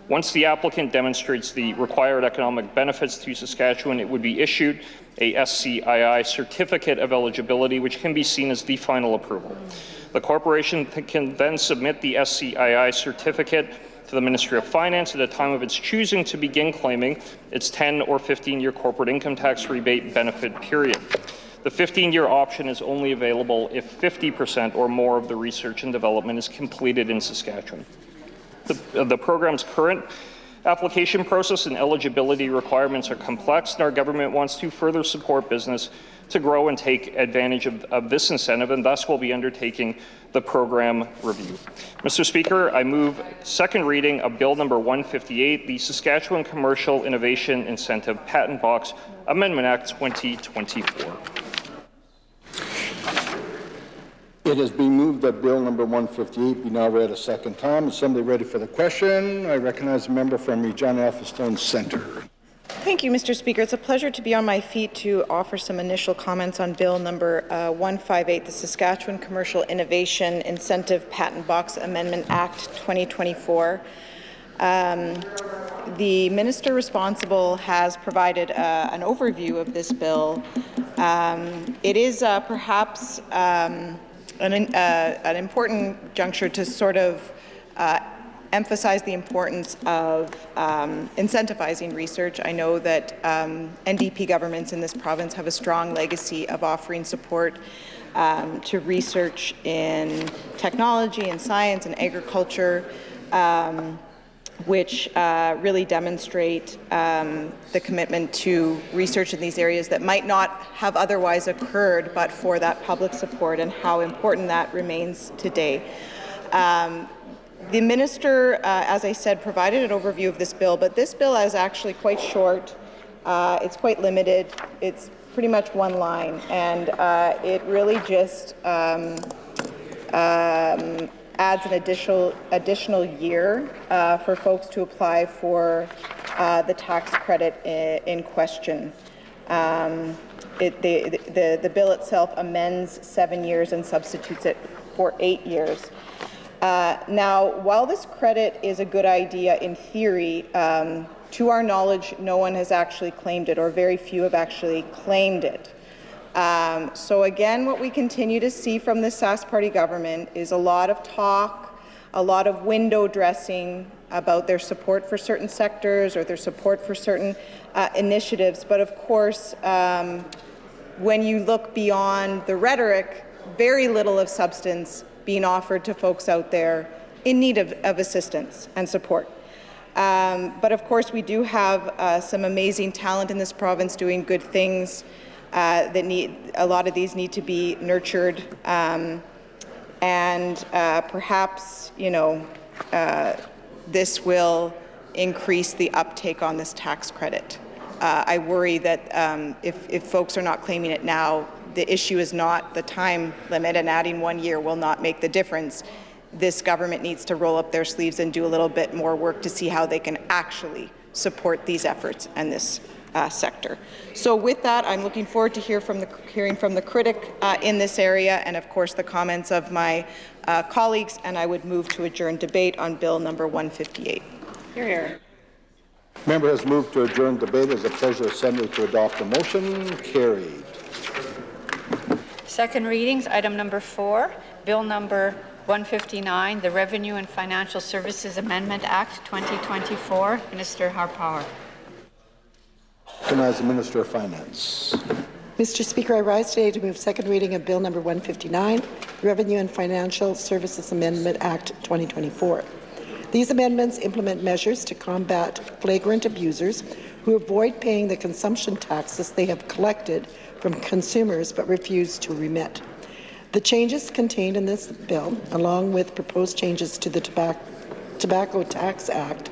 Once the applicant demonstrates the required economic benefits to Saskatchewan, it would be issued a SCII certificate of eligibility, which can be seen as the final approval. The corporation can then submit the SCII certificate to the Ministry of Finance at a time of its choosing to begin claiming its 10 or 15-year corporate income tax rebate benefit period. The 15-year option is only available if 50% or more of the research and development is completed in Saskatchewan. The program's current application process and eligibility requirements are complex, and our government wants to further support business to grow and take advantage of this incentive, and thus will be undertaking the program review. Mr. Speaker, I move second reading of Bill number 158, the Saskatchewan Commercial Innovation Incentive Patent Box Amendment Act 2024. It has been moved that Bill number 158 be now read a second time. Assembly ready for the question. I recognize the member from Regina Atherstone Centre. Thank you, Mr. Speaker. It's a pleasure to be on my feet to offer some initial comments on Bill number 158, the Saskatchewan Commercial Innovation Incentive Patent Box Amendment Act 2024. The minister responsible has provided an overview of this bill. It is perhaps an important juncture to sort of emphasize the importance of incentivizing research. I know that NDP governments in this province have a strong legacy of offering support to research in technology and science and agriculture, which really demonstrate the commitment to research in these areas that might not have otherwise occurred but for that public support, and how important that remains today. The minister, as I said, provided an overview of this bill, but this bill is actually quite short. It's quite limited. It's pretty much one line, and it really just adds an additional year for folks to apply for the tax credit in question. The bill itself amends 7 years and substitutes it for 8 years. Now, while this credit is a good idea in theory, to our knowledge, no one has actually claimed it, or very few have actually claimed it. So again, what we continue to see from the Sask Party government is a lot of talk, a lot of window dressing about their support for certain sectors or their support for certain initiatives. But of course, when you look beyond the rhetoric, very little of substance being offered to folks out there in need of assistance and support. But of course, we do have some amazing talent in this province doing good things a lot of these need to be nurtured, and perhaps, this will increase the uptake on this tax credit. I worry that if folks are not claiming it now, the issue is not the time limit, and adding 1 year will not make the difference. This government needs to roll up their sleeves and do a little bit more work to see how they can actually support these efforts and this sector. So with that, I'm looking forward to hearing from the critic in this area, and of course the comments of my colleagues, and I would move to adjourn debate on Bill number 158. Hear, hear. Member has moved to adjourn debate. As a pleasure of Assembly to adopt the motion. Carried. Second readings, item number 4, Bill number 159, the Revenue and Financial Services Amendment Act 2024. Minister Harpower. Recognize the Minister of Finance. Mr. Speaker, I rise today to move second reading of Bill number 159, Revenue and Financial Services Amendment Act 2024. These amendments implement measures to combat flagrant abusers who avoid paying the consumption taxes they have collected from consumers but refuse to remit. The changes contained in this bill, along with proposed changes to the Tobacco Tax Act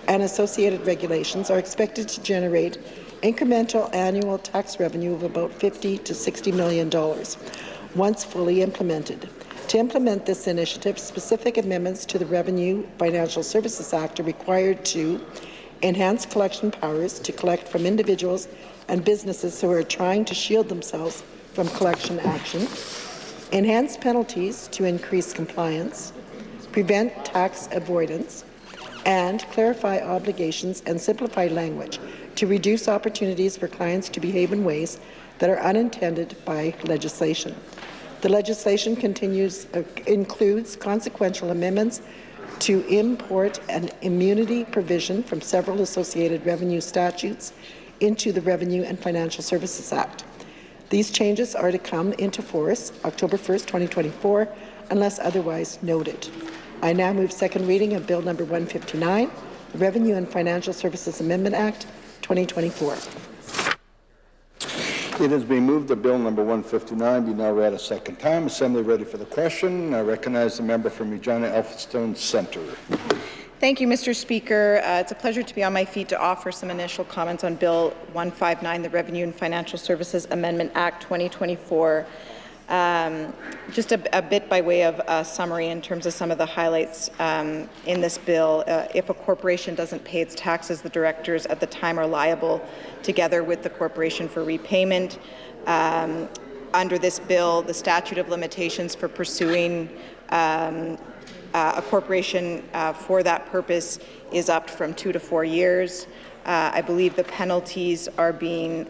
and associated regulations, are expected to generate incremental annual tax revenue of about $50 to $60 million once fully implemented. To implement this initiative, specific amendments to the Revenue Financial Services Act are required to enhance collection powers to collect from individuals and businesses who are trying to shield themselves from collection action, enhance penalties to increase compliance, prevent tax avoidance, and clarify obligations and simplify language to reduce opportunities for clients to behave in ways that are unintended by legislation. The legislation includes consequential amendments to import an immunity provision from several associated revenue statutes into the Revenue and Financial Services Act. These changes are to come into force October 1st, 2024, unless otherwise noted. I now move second reading of Bill number 159, the Revenue and Financial Services Amendment Act 2024. It has been moved that Bill number 159 be now read a second time. Assembly ready for the question. I recognize the member from Regina Elphinstone Centre. Thank you, Mr. Speaker. It's a pleasure to be on my feet to offer some initial comments on Bill 159, the Revenue and Financial Services Amendment Act 2024. Just a bit by way of a summary in terms of some of the highlights in this bill. If a corporation doesn't pay its taxes, the directors at the time are liable together with the corporation for repayment. Under this bill, the statute of limitations for pursuing a corporation for that purpose is up from 2 to 4 years. I believe the penalties are being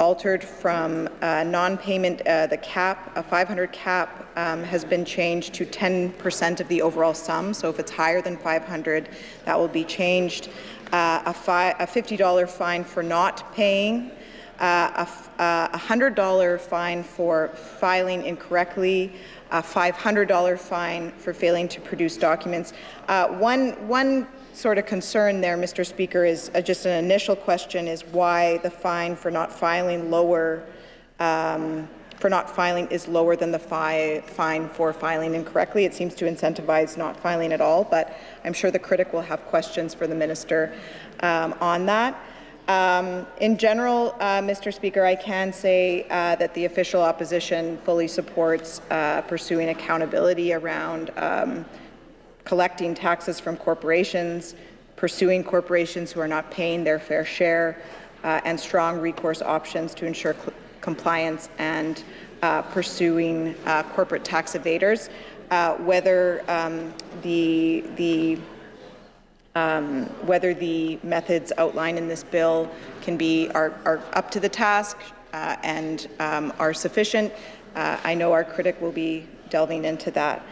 altered from non-payment. The cap, a 500 cap, has been changed to 10% of the overall sum. So if it's higher than 500, that will be changed. A $50 fine for not paying, a $100 fine for filing incorrectly, a $500 fine for failing to produce documents. One sort of concern there, Mr. Speaker, is just an initial question: is why the fine for not filing is lower than the fine for filing incorrectly. It seems to incentivize not filing at all, but I'm sure the critic will have questions for the minister on that. In general, Mr. Speaker, I can say that the official opposition fully supports pursuing accountability around collecting taxes from corporations, pursuing corporations who are not paying their fair share, and strong recourse options to ensure compliance, and pursuing corporate tax evaders. Whether the methods outlined in this bill are up to the task and are sufficient, I know our critic will be delving into that.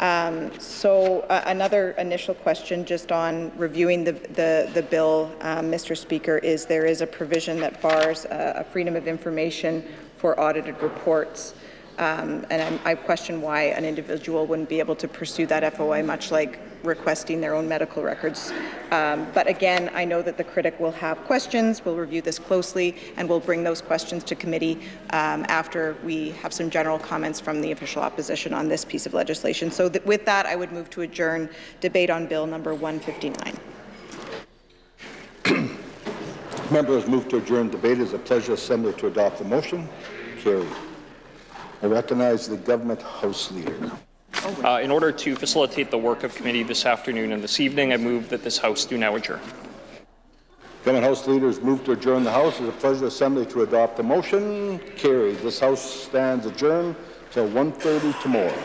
Another initial question just on reviewing the bill, Mr. Speaker, is there is a provision that bars a freedom of information for audited reports. And I question why an individual wouldn't be able to pursue that FOI, much like requesting their own medical records. But again, I know that the critic will have questions. We'll review this closely, and we'll bring those questions to committee after we have some general comments from the official opposition on this piece of legislation. So with that, I would move to adjourn debate on Bill number 159. Members move to adjourn debate. It is a pleasure assembly to adopt the motion. Carried. I recognize the Government House Leader. In order to facilitate the work of committee this afternoon and this evening, I move that this House do now adjourn. Government House Leaders move to adjourn the House. It is a pleasure assembly to adopt the motion. Carried. This House stands adjourned till 1:30 tomorrow.